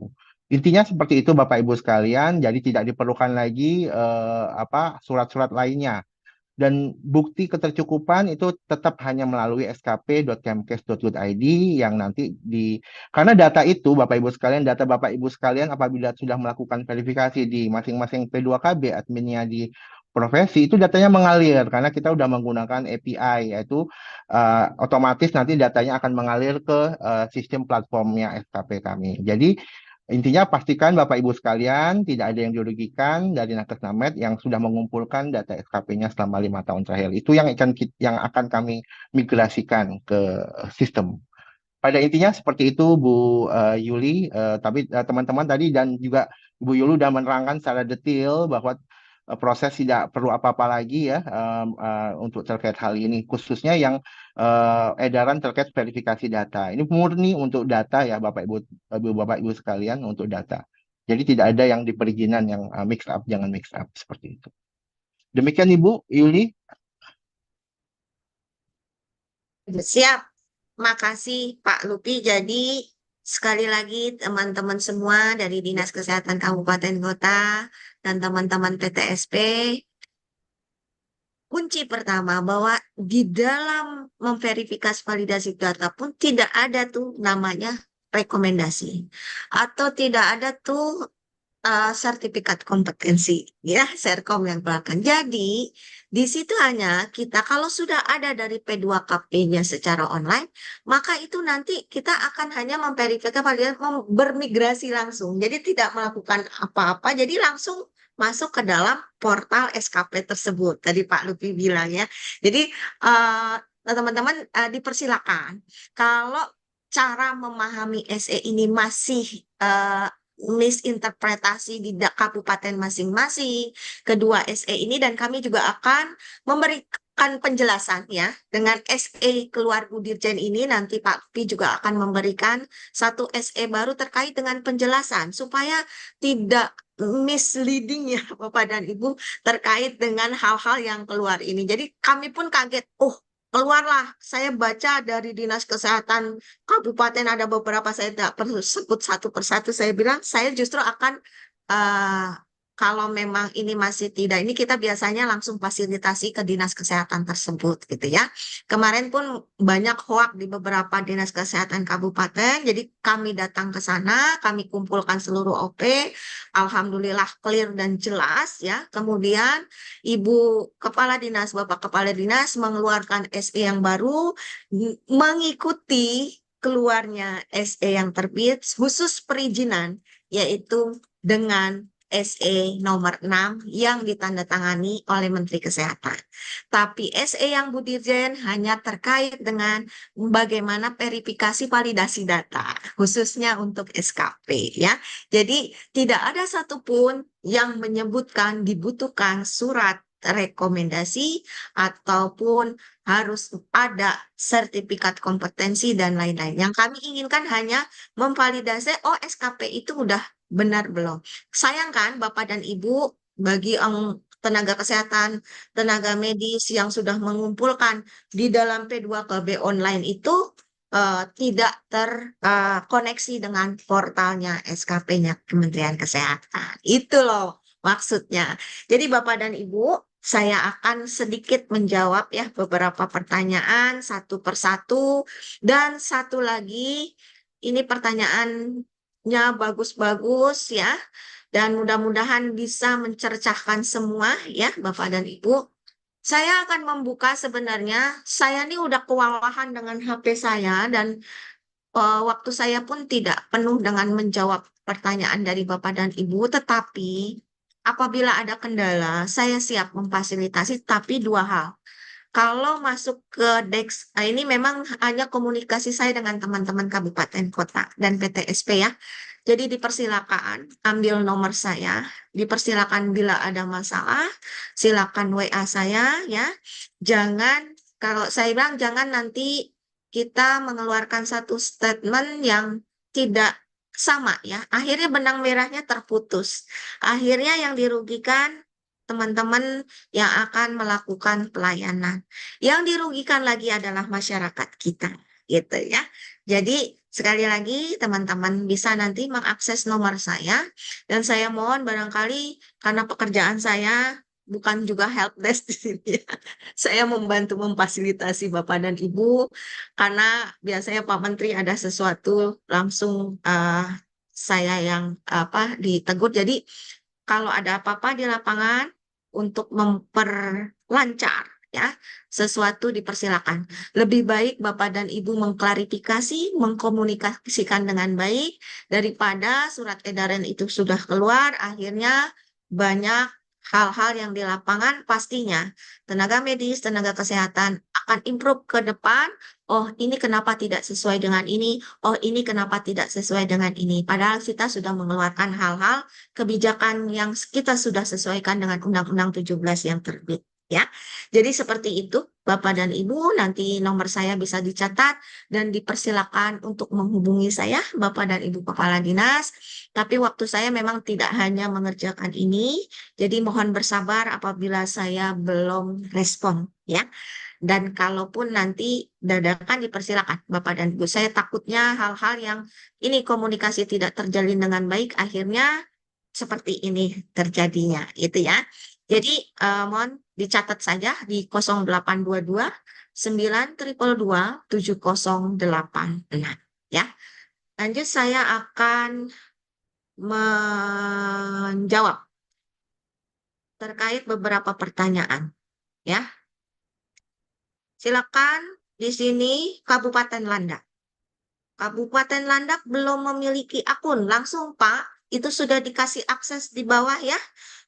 Intinya seperti itu Bapak Ibu sekalian, jadi tidak diperlukan lagi surat-surat lainnya. Dan bukti ketercukupan itu tetap hanya melalui skp.kemkes.go.id yang nanti karena data itu Bapak Ibu sekalian, data Bapak Ibu sekalian apabila sudah melakukan verifikasi di masing-masing P2KB adminnya di profesi itu datanya mengalir karena kita sudah menggunakan API yaitu otomatis nanti datanya akan mengalir ke sistem platformnya SKP kami. Jadi intinya pastikan Bapak Ibu sekalian tidak ada yang dirugikan dari nakes namet yang sudah mengumpulkan data SKP-nya selama 5 tahun terakhir. Itu yang akan kami migrasikan ke sistem. Pada intinya seperti itu Bu Yuli. Tapi teman-teman tadi dan juga Bu Yuli sudah menerangkan secara detail bahwa proses tidak perlu apa-apa lagi ya untuk terkait hal ini, khususnya yang edaran terkait verifikasi data. Ini murni untuk data ya Bapak Ibu sekalian untuk data. Jadi tidak ada yang di perizinan yang mix up, jangan mix up seperti itu. Demikian Ibu Yuli. Siap, makasih Pak Lupi. Jadi sekali lagi teman-teman semua dari Dinas Kesehatan Kabupaten Kota dan teman-teman PTSP, kunci pertama bahwa di dalam memverifikasi validasi data pun tidak ada tuh namanya rekomendasi atau tidak ada tuh sertifikat kompetensi ya Serkom yang belakang. Jadi di situ hanya kita kalau sudah ada dari P2KP-nya secara online, maka itu nanti kita akan hanya memverifikasi validasi bermigrasi langsung. Jadi tidak melakukan apa-apa, jadi langsung masuk ke dalam portal SKP tersebut. Tadi Pak Lupi bilang ya. Jadi teman-teman dipersilakan kalau cara memahami SE ini masih misinterpretasi di kabupaten masing-masing, kedua SE ini, dan kami juga akan memberikan penjelasan ya dengan SE keluar Bu Dirjen ini, nanti Pak Pi juga akan memberikan satu SE baru terkait dengan penjelasan supaya tidak misleading ya Bapak dan Ibu terkait dengan hal-hal yang keluar ini. Jadi kami pun kaget, oh keluarlah, saya baca dari Dinas Kesehatan Kabupaten ada beberapa, saya tidak perlu sebut satu persatu. Saya bilang saya justru akan kalau memang ini masih tidak, ini kita biasanya langsung fasilitasi ke dinas kesehatan tersebut gitu ya. Kemarin pun banyak hoak di beberapa dinas kesehatan kabupaten, jadi kami datang ke sana, kami kumpulkan seluruh OP, alhamdulillah clear dan jelas ya. Kemudian Ibu Kepala Dinas, Bapak Kepala Dinas mengeluarkan SE yang baru mengikuti keluarnya SE yang terbit khusus perizinan, yaitu dengan SE nomor 6 yang ditandatangani oleh Menteri Kesehatan. Tapi SE yang Bu Dirjen hanya terkait dengan bagaimana verifikasi validasi data, khususnya untuk SKP ya. Jadi tidak ada satupun yang menyebutkan dibutuhkan surat rekomendasi ataupun harus ada sertifikat kompetensi dan lain-lain. Yang kami inginkan hanya memvalidasi, oh SKP itu udah benar belum. Sayangkan Bapak dan Ibu, bagi tenaga kesehatan, tenaga medis yang sudah mengumpulkan di dalam P2KB online itu tidak terkoneksi dengan portalnya SKP-nya Kementerian Kesehatan. Itu loh maksudnya. Jadi Bapak dan Ibu, saya akan sedikit menjawab ya beberapa pertanyaan satu persatu. Dan satu lagi, ini pertanyaannya bagus-bagus ya. Dan mudah-mudahan bisa mencercahkan semua ya Bapak dan Ibu. Saya akan membuka sebenarnya, saya ini udah kewalahan dengan HP saya dan waktu saya pun tidak penuh dengan menjawab pertanyaan dari Bapak dan Ibu, tetapi apabila ada kendala, saya siap memfasilitasi, tapi dua hal. Kalau masuk ke DEX, ini memang hanya komunikasi saya dengan teman-teman kabupaten kota dan PTSP ya. Jadi dipersilakan ambil nomor saya, dipersilakan bila ada masalah, silakan WA saya ya. Jangan, kalau saya bilang jangan nanti kita mengeluarkan satu statement yang tidak sama ya. Akhirnya benang merahnya terputus. Akhirnya yang dirugikan teman-teman yang akan melakukan pelayanan. Yang dirugikan lagi adalah masyarakat kita, gitu ya. Jadi sekali lagi teman-teman bisa nanti mengakses nomor saya dan saya mohon barangkali karena pekerjaan saya bukan juga help desk di sini ya. Saya membantu memfasilitasi Bapak dan Ibu karena biasanya Pak Menteri ada sesuatu langsung saya yang ditegur. Jadi kalau ada apa-apa di lapangan untuk memperlancar ya sesuatu dipersilakan. Lebih baik Bapak dan Ibu mengklarifikasi, mengkomunikasikan dengan baik daripada surat edaran itu sudah keluar akhirnya banyak hal-hal yang di lapangan pastinya tenaga medis, tenaga kesehatan akan improve ke depan. Oh, ini kenapa tidak sesuai dengan ini? Oh, ini kenapa tidak sesuai dengan ini? Padahal kita sudah mengeluarkan hal-hal kebijakan yang kita sudah sesuaikan dengan Undang-Undang 17 yang terbit. Ya, jadi seperti itu Bapak dan Ibu, nanti nomor saya bisa dicatat dan dipersilakan untuk menghubungi saya, Bapak dan Ibu Kepala Dinas. Tapi waktu saya memang tidak hanya mengerjakan ini, jadi mohon bersabar apabila saya belum respon, ya. Dan kalaupun nanti dadakan dipersilakan Bapak dan Ibu. Saya takutnya hal-hal yang ini komunikasi tidak terjalin dengan baik, akhirnya seperti ini terjadinya, gitu ya. Jadi mohon dicatat saja di 0822 922 7086 ya. Lanjut saya akan menjawab terkait beberapa pertanyaan ya. Silakan di sini Kabupaten Landak. Kabupaten Landak belum memiliki akun. Langsung Pak, itu sudah dikasih akses di bawah ya.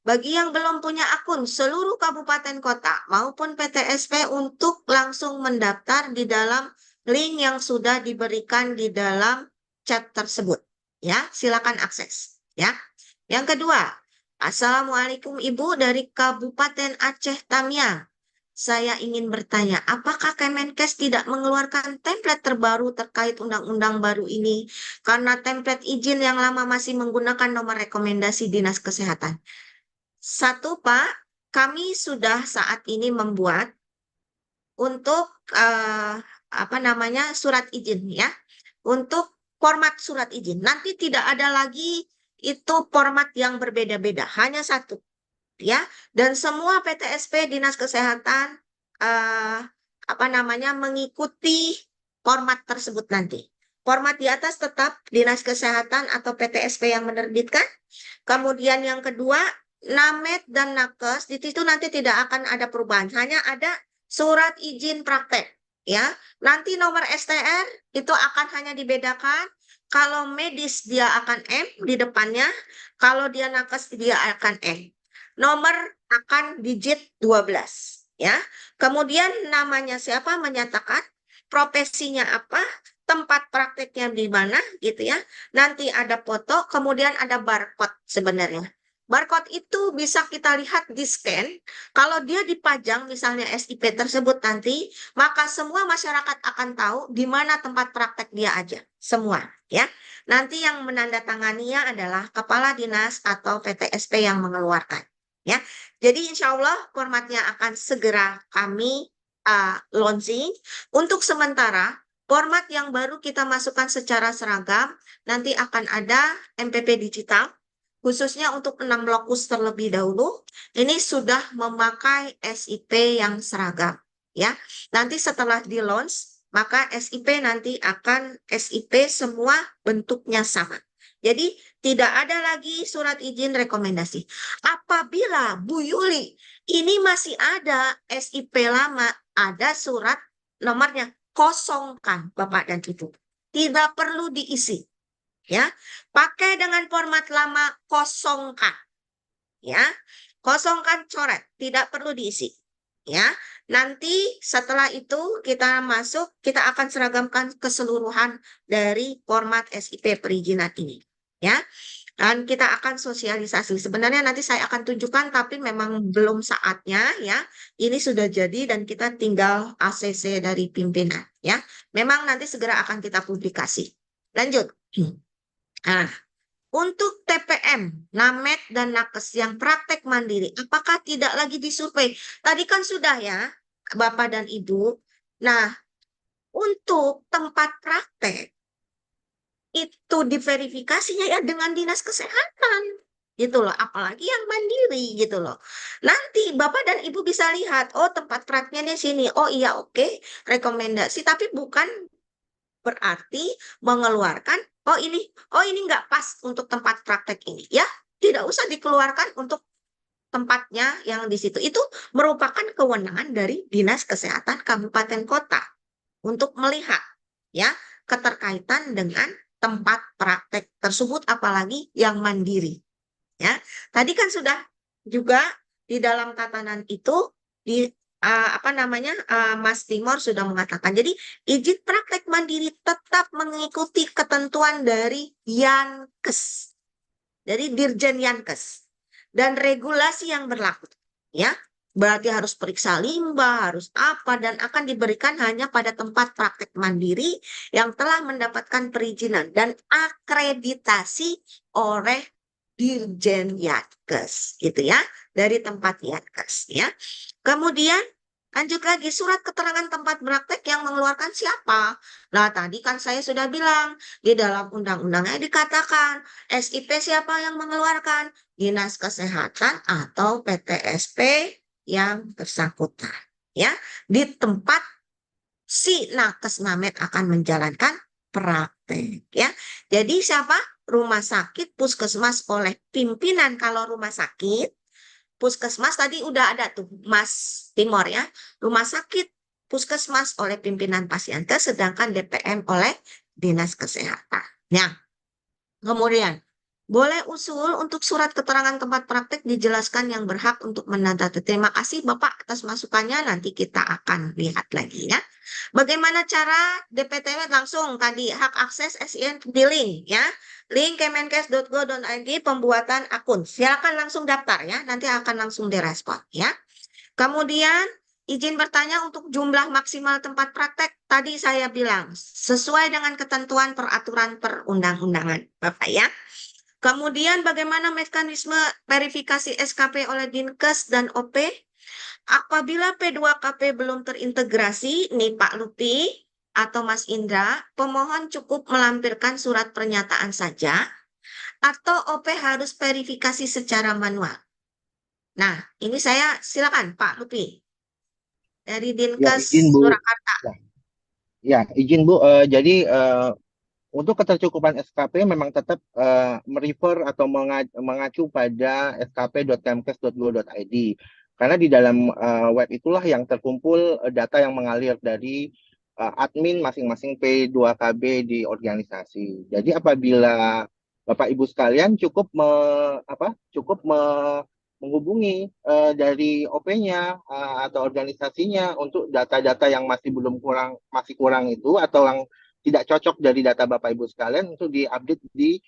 Bagi yang belum punya akun, seluruh kabupaten kota maupun PTSP untuk langsung mendaftar di dalam link yang sudah diberikan di dalam chat tersebut. Ya, silakan akses. Ya. Yang kedua, Assalamualaikum Ibu dari Kabupaten Aceh Tamiang. Saya ingin bertanya, apakah Kemenkes tidak mengeluarkan template terbaru terkait undang-undang baru ini? Karena template izin yang lama masih menggunakan nomor rekomendasi Dinas Kesehatan. Satu, Pak, kami sudah saat ini membuat untuk surat izin ya. Untuk format surat izin. Nanti tidak ada lagi itu format yang berbeda-beda, hanya satu. Ya, dan semua PTSP Dinas Kesehatan mengikuti format tersebut nanti. Format di atas tetap Dinas Kesehatan atau PTSP yang menerbitkan. Kemudian yang kedua, NAMED dan Nakes di situ nanti tidak akan ada perubahan, hanya ada surat izin praktek. Ya, nanti nomor STR itu akan hanya dibedakan. Kalau medis dia akan M di depannya, kalau dia nakes dia akan N. Nomor akan digit 12 ya. Kemudian namanya siapa menyatakan, profesinya apa, tempat prakteknya di mana gitu ya. Nanti ada foto, kemudian ada barcode sebenarnya. Barcode itu bisa kita lihat di scan. Kalau dia dipajang misalnya SIP tersebut nanti, maka semua masyarakat akan tahu di mana tempat praktek dia aja. Semua ya. Nanti yang menandatanganinya adalah kepala dinas atau PTSP yang mengeluarkan. Ya, jadi insya Allah formatnya akan segera kami launching. Untuk sementara, format yang baru kita masukkan secara seragam, nanti akan ada MPP digital, khususnya untuk 6 lokus terlebih dahulu. Ini sudah memakai SIP yang seragam. Ya, nanti setelah di launch, maka SIP nanti akan SIP semua bentuknya sama. Jadi tidak ada lagi surat izin rekomendasi. Apabila Bu Yuli ini masih ada SIP lama, ada surat nomornya, kosongkan Bapak dan Ibu. Tidak perlu diisi. Ya, pakai dengan format lama, kosongkan. Ya, kosongkan, coret, tidak perlu diisi. Ya, nanti setelah itu kita masuk, kita akan seragamkan keseluruhan dari format SIP perizinan ini. Ya, dan kita akan sosialisasi. Sebenarnya nanti saya akan tunjukkan, tapi memang belum saatnya ya. Ini sudah jadi dan kita tinggal ACC dari pimpinan ya. Memang nanti segera akan kita publikasi. Lanjut. Nah, untuk TPM, NAMED dan Nakes yang praktek mandiri, apakah tidak lagi disurvei? Tadi kan sudah ya, Bapak dan Ibu. Nah, untuk tempat praktek, itu diverifikasinya ya dengan Dinas Kesehatan. Gitu loh, apalagi yang mandiri gitu loh. Nanti Bapak dan Ibu bisa lihat, oh tempat prakteknya di sini. Oh iya oke, rekomendasi, tapi bukan berarti mengeluarkan oh ini nggak pas untuk tempat praktek ini ya, tidak usah dikeluarkan untuk tempatnya yang di situ. Itu merupakan kewenangan dari Dinas Kesehatan Kabupaten Kota untuk melihat ya keterkaitan dengan tempat praktek tersebut, apalagi yang mandiri ya. Tadi kan sudah juga di dalam tatanan itu di Mas Timor sudah mengatakan. Jadi izin praktek mandiri tetap mengikuti ketentuan dari Yankes, dari Dirjen Yankes dan regulasi yang berlaku. Ya, berarti harus periksa limbah, harus apa, dan akan diberikan hanya pada tempat praktek mandiri yang telah mendapatkan perizinan dan akreditasi oleh Dirjen Yankes, gitu ya, dari tempat Yankes, ya. Kemudian Lanjut lagi, surat keterangan tempat praktek yang mengeluarkan siapa? Nah, tadi kan saya sudah bilang, di dalam undang-undangnya dikatakan, SIP siapa yang mengeluarkan? Dinas Kesehatan atau PTSP yang bersangkutan. Ya, di tempat si nakes named akan menjalankan praktek. Ya, jadi siapa? Rumah sakit, puskesmas oleh pimpinan kalau rumah sakit. Puskesmas tadi udah ada tuh, Mas Timor ya. Rumah sakit, puskesmas oleh pimpinan pasienkes, sedangkan DPM oleh Dinas Kesehatan. Nah, kemudian, boleh usul untuk surat keterangan tempat praktek dijelaskan yang berhak untuk menandatangani. Terima kasih Bapak atas masukannya, nanti kita akan lihat lagi ya. Bagaimana cara DPTW langsung tadi hak akses SIN di link ya. Link kemenkes.go.id pembuatan akun. Silakan langsung daftar ya, nanti akan langsung direspon ya. Kemudian izin bertanya untuk jumlah maksimal tempat praktek. Tadi saya bilang sesuai dengan ketentuan peraturan perundang-undangan, Bapak ya. Kemudian bagaimana mekanisme verifikasi SKP oleh Dinkes dan OP? Apabila P2KP belum terintegrasi, nih Pak Lupi atau Mas Indra, pemohon cukup melampirkan surat pernyataan saja atau OP harus verifikasi secara manual. Nah, ini saya silakan Pak Lupi dari Ya, Dinkes izin Bu. Surakarta. Ya, ya, izin Bu. Jadi untuk ketercukupan SKP memang tetap merefer atau mengacu pada skp.kemkes.go.id karena di dalam web itulah yang terkumpul data yang mengalir dari admin masing-masing P2KB di organisasi. Jadi apabila Bapak Ibu sekalian menghubungi dari OP-nya atau organisasinya untuk data-data yang masih kurang itu atau yang tidak cocok dari data Bapak Ibu sekalian untuk diupdate di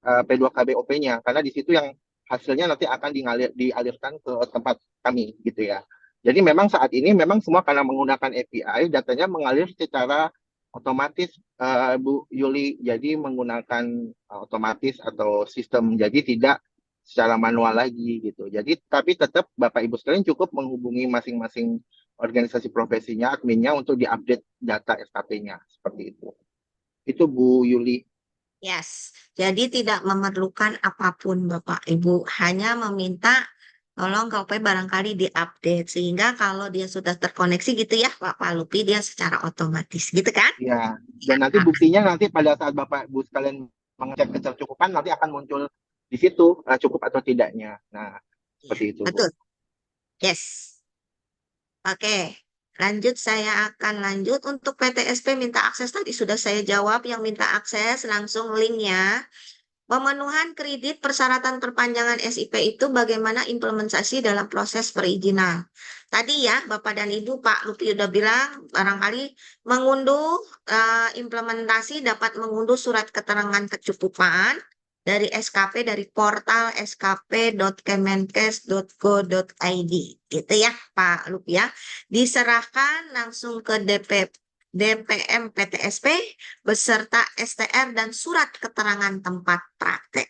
P2KBOP-nya karena di situ yang hasilnya nanti akan dialirkan ke tempat kami gitu ya. Jadi memang saat ini memang semua karena menggunakan API datanya mengalir secara otomatis Bu Yuli, jadi menggunakan otomatis atau sistem, jadi tidak secara manual lagi gitu. Jadi tapi tetap Bapak Ibu sekalian cukup menghubungi masing-masing organisasi profesinya, adminnya untuk diupdate data SKP-nya seperti itu. Itu Bu Yuli. Yes, jadi tidak memerlukan apapun Bapak Ibu, hanya meminta tolong KP barangkali diupdate sehingga kalau dia sudah terkoneksi gitu ya Pak Lupi dia secara otomatis gitu kan? Ya, dan nanti buktinya nanti pada saat Bapak Ibu sekalian mengecek ketercukupan nanti akan muncul di situ cukup atau tidaknya. Nah, Ya, seperti itu, Bu. betul. Yes. Oke. Lanjut saya akan lanjut untuk PTSP minta akses tadi sudah saya jawab yang minta akses langsung linknya. Pemenuhan kredit persyaratan perpanjangan SIP itu bagaimana implementasi dalam proses perizinan. Tadi ya Bapak dan Ibu Pak Lupi udah bilang barangkali mengunduh implementasi dapat mengunduh surat keterangan kecukupan dari SKP dari portal skp.kemenkes.go.id gitu ya Pak Lupi ya. Diserahkan langsung ke DPM PTSP beserta STR dan surat keterangan tempat praktek.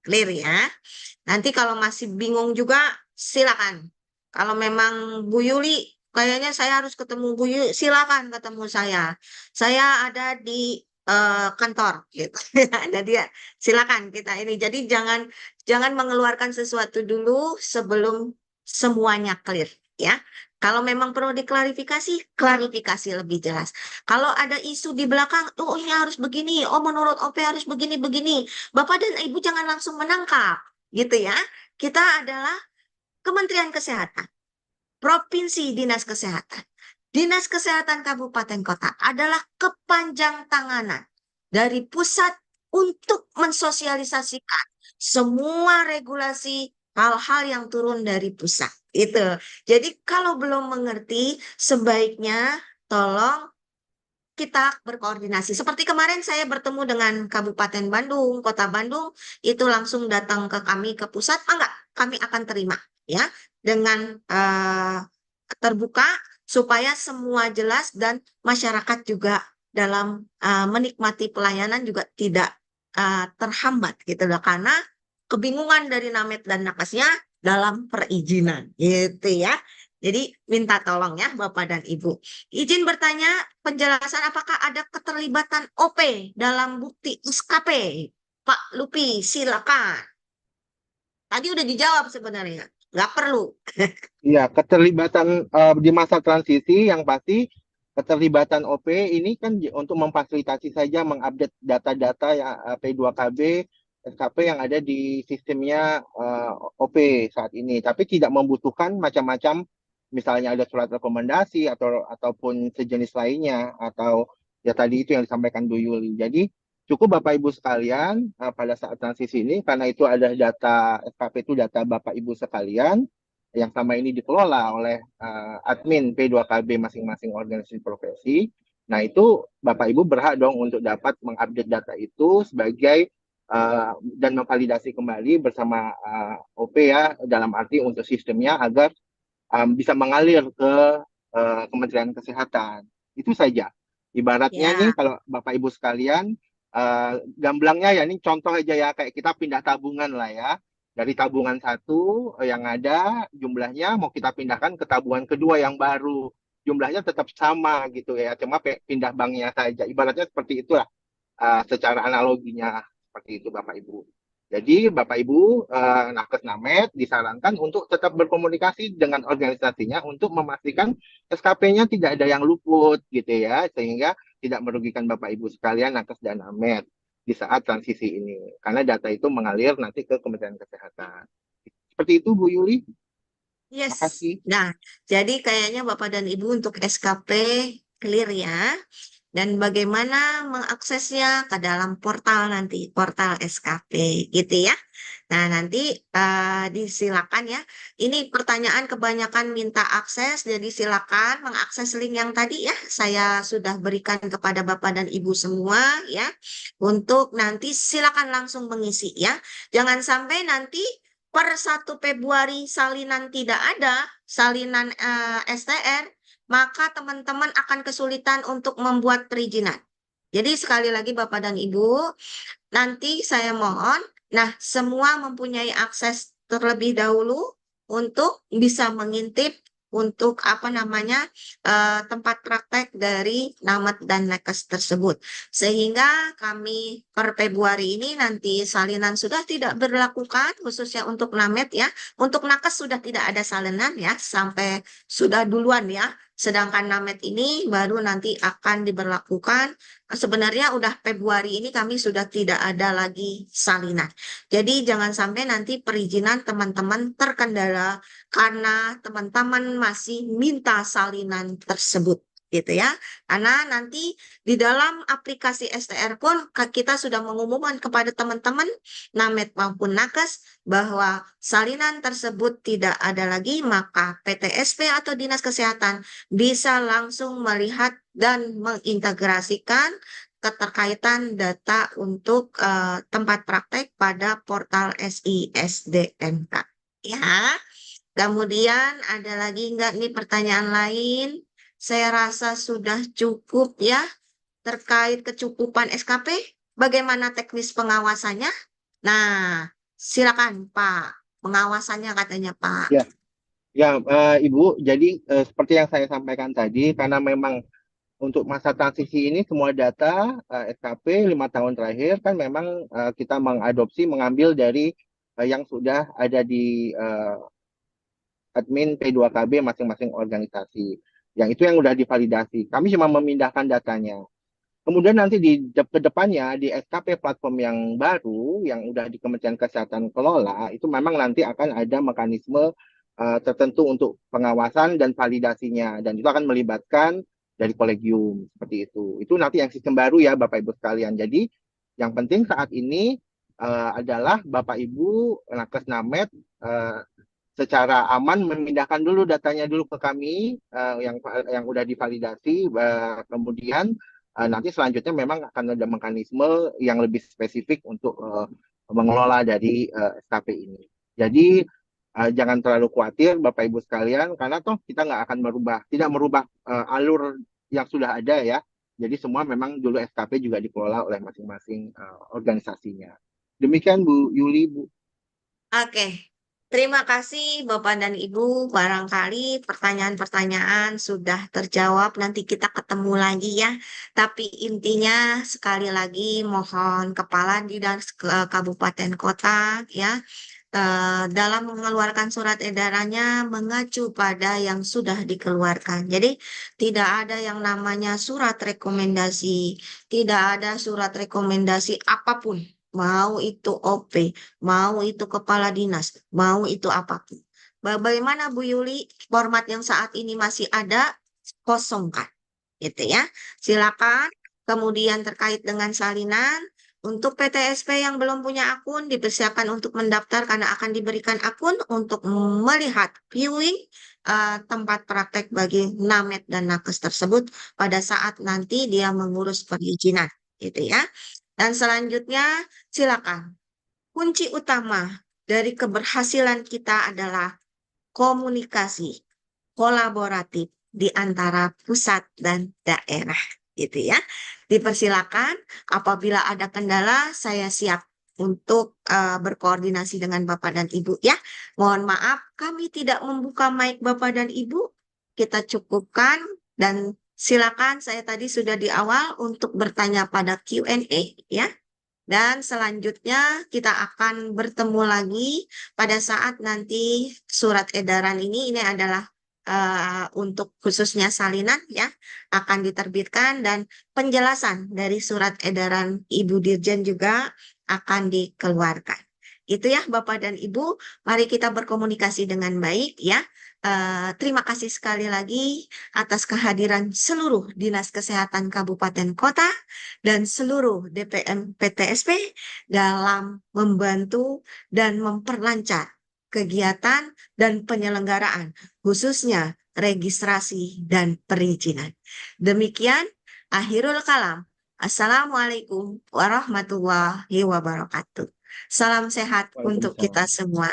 Clear ya. Nanti kalau masih bingung juga silakan. Kalau memang Bu Yuli kayaknya saya harus ketemu Bu Yuli, silakan ketemu saya. Saya ada di kantor gitu. Ada dia. Silakan kita ini. Jadi jangan mengeluarkan sesuatu dulu sebelum semuanya clear ya. Kalau memang perlu diklarifikasi, klarifikasi lebih jelas. Kalau ada isu di belakang, oh ini harus begini, oh menurut OP harus begini-begini. Bapak dan Ibu jangan langsung menangkap, gitu ya. Kita adalah Kementerian Kesehatan, Provinsi Dinas Kesehatan. Dinas Kesehatan Kabupaten Kota adalah kepanjang tanganan dari pusat untuk mensosialisasikan semua regulasi hal-hal yang turun dari pusat. Itu. Jadi kalau belum mengerti, sebaiknya tolong kita berkoordinasi. Seperti kemarin saya bertemu dengan Kabupaten Bandung, Kota Bandung, itu langsung datang ke kami ke pusat, enggak, kami akan terima ya dengan terbuka supaya semua jelas dan masyarakat juga dalam menikmati pelayanan juga tidak terhambat gitu loh karena kebingungan dari Namet dan nakesnya dalam perizinan, gitu ya. Jadi minta tolong ya Bapak dan Ibu. Izin bertanya penjelasan apakah ada keterlibatan OP dalam bukti SKP? Pak Lupi, silakan. Tadi udah dijawab sebenarnya. Nggak perlu. Iya, keterlibatan di masa transisi yang pasti keterlibatan OP ini kan untuk memfasilitasi saja mengupdate data-data yang P2KB, SKP yang ada di sistemnya OP saat ini, tapi tidak membutuhkan macam-macam, misalnya ada surat rekomendasi ataupun sejenis lainnya atau ya tadi itu yang disampaikan Bu Yuli. Jadi cukup Bapak Ibu sekalian pada saat transisi ini karena itu ada data SKP itu data Bapak Ibu sekalian yang selama ini dikelola oleh admin P2KB masing-masing organisasi profesi. Nah, itu Bapak Ibu berhak dong untuk dapat mengupdate data itu sebagai dan memvalidasi kembali bersama OP ya, dalam arti untuk sistemnya agar bisa mengalir ke Kementerian Kesehatan. Itu saja. Ibaratnya nih Ya, kalau Bapak Ibu sekalian, gamblangnya ya ini contoh aja ya, kayak kita pindah tabungan lah ya. Dari tabungan satu yang ada jumlahnya mau kita pindahkan ke tabungan kedua yang baru. Jumlahnya tetap sama gitu ya, cuma pindah banknya saja. Ibaratnya seperti itulah secara analoginya seperti itu Bapak Ibu. Jadi Bapak Ibu Nakes Named disarankan untuk tetap berkomunikasi dengan organisasinya untuk memastikan SKP-nya tidak ada yang luput gitu ya, sehingga tidak merugikan Bapak Ibu sekalian Nakes dan Named di saat transisi ini. Karena data itu mengalir nanti ke Kementerian Kesehatan. Seperti itu Bu Yuli. yes. Makasih. Nah, jadi kayaknya Bapak dan Ibu untuk SKP clear ya. Dan bagaimana mengaksesnya ke dalam portal nanti, portal SKP gitu ya. Nah, nanti disilakan ya. Ini pertanyaan kebanyakan minta akses, jadi silakan mengakses link yang tadi ya. Saya sudah berikan kepada Bapak dan Ibu semua ya. Untuk nanti silakan langsung mengisi ya. Jangan sampai nanti per 1 Februari salinan tidak ada, salinan STR, maka teman-teman akan kesulitan untuk membuat perizinan. Jadi sekali lagi Bapak dan Ibu, nanti saya mohon, nah semua mempunyai akses terlebih dahulu untuk bisa mengintip untuk apa namanya tempat praktek dari Namet dan Nakes tersebut. Sehingga kami per Februari ini nanti salinan sudah tidak berlakukan khususnya untuk Namet ya. Untuk Nakes sudah tidak ada salinan ya sampai sudah duluan ya. Sedangkan Namet ini baru nanti akan diberlakukan. Sebenarnya udah Februari ini kami sudah tidak ada lagi salinan. Jadi jangan sampai nanti perizinan teman-teman terkendala karena teman-teman masih minta salinan tersebut gitu ya. Karena nanti di dalam aplikasi STR pun kita sudah mengumumkan kepada teman-teman Namet maupun Nakes bahwa salinan tersebut tidak ada lagi, maka PTSP atau Dinas Kesehatan bisa langsung melihat dan mengintegrasikan keterkaitan data untuk tempat praktek pada portal SISDNK. Ya, kemudian ada lagi nggak nih pertanyaan lain? Saya rasa sudah cukup ya terkait kecukupan SKP. Bagaimana teknis pengawasannya? Nah, silakan Pak. Pengawasannya katanya Pak. Ya, ya Ibu. Jadi seperti yang saya sampaikan tadi, karena memang untuk masa transisi ini semua data SKP 5 tahun terakhir kan memang kita mengambil dari yang sudah ada di admin P2KB masing-masing organisasi. Yang itu yang sudah divalidasi. Kami cuma memindahkan datanya. Kemudian nanti ke depannya di SKP platform yang baru yang udah di Kementerian Kesehatan kelola itu memang nanti akan ada mekanisme tertentu untuk pengawasan dan validasinya dan itu akan melibatkan dari kolegium seperti itu. Itu nanti yang sistem baru ya Bapak Ibu sekalian. Jadi yang penting saat ini adalah Bapak Ibu Nakes Named secara aman memindahkan dulu datanya dulu ke kami yang udah divalidasi kemudian nanti selanjutnya memang akan ada mekanisme yang lebih spesifik untuk mengelola dari SKP ini. Jadi jangan terlalu khawatir Bapak Ibu sekalian karena toh kita nggak akan tidak merubah alur yang sudah ada ya. Jadi semua memang dulu SKP juga dikelola oleh masing-masing organisasinya. Demikian Bu Yuli, Bu. Oke. Terima kasih Bapak dan Ibu. Barangkali pertanyaan-pertanyaan sudah terjawab. Nanti kita ketemu lagi ya. Tapi intinya sekali lagi mohon kepala dinas kabupaten kota ya, dalam mengeluarkan surat edarannya mengacu pada yang sudah dikeluarkan. Jadi tidak ada yang namanya surat rekomendasi, tidak ada surat rekomendasi apapun. Mau itu OP, mau itu kepala dinas, mau itu apapun. Bagaimana Bu Yuli, format yang saat ini masih ada, kosongkan, gitu ya. Silakan. Kemudian terkait dengan salinan, untuk PTSP yang belum punya akun, dipersiapkan untuk mendaftar karena akan diberikan akun untuk melihat viewing tempat praktek bagi Namet dan Nakes tersebut pada saat nanti dia mengurus perizinan, gitu ya. Dan selanjutnya, silakan. Kunci utama dari keberhasilan kita adalah komunikasi kolaboratif di antara pusat dan daerah, gitu ya. Dipersilakan apabila ada kendala, saya siap untuk berkoordinasi dengan Bapak dan Ibu ya. Mohon maaf, kami tidak membuka mic Bapak dan Ibu. Kita cukupkan dan silakan, saya tadi sudah di awal untuk bertanya pada Q&A ya. Dan selanjutnya kita akan bertemu lagi pada saat nanti surat edaran ini adalah untuk khususnya salinan ya, akan diterbitkan dan penjelasan dari surat edaran Ibu Dirjen juga akan dikeluarkan. Itu ya Bapak dan Ibu, mari kita berkomunikasi dengan baik ya. Terima kasih sekali lagi atas kehadiran seluruh Dinas Kesehatan Kabupaten Kota dan seluruh DPM PTSP dalam membantu dan memperlancar kegiatan dan penyelenggaraan, khususnya registrasi dan perizinan. Demikian akhirul kalam. Assalamualaikum warahmatullahi wabarakatuh. Salam sehat untuk kita Waalaikumsalam. semua.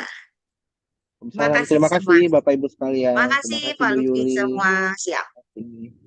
Terima Waalaikumsalam. kasih Terima semua. kasih Bapak Ibu Terima sekalian. Terima kasih kasih Pak Bu Lutfi Yuli. semua. Siap. Terima kasih.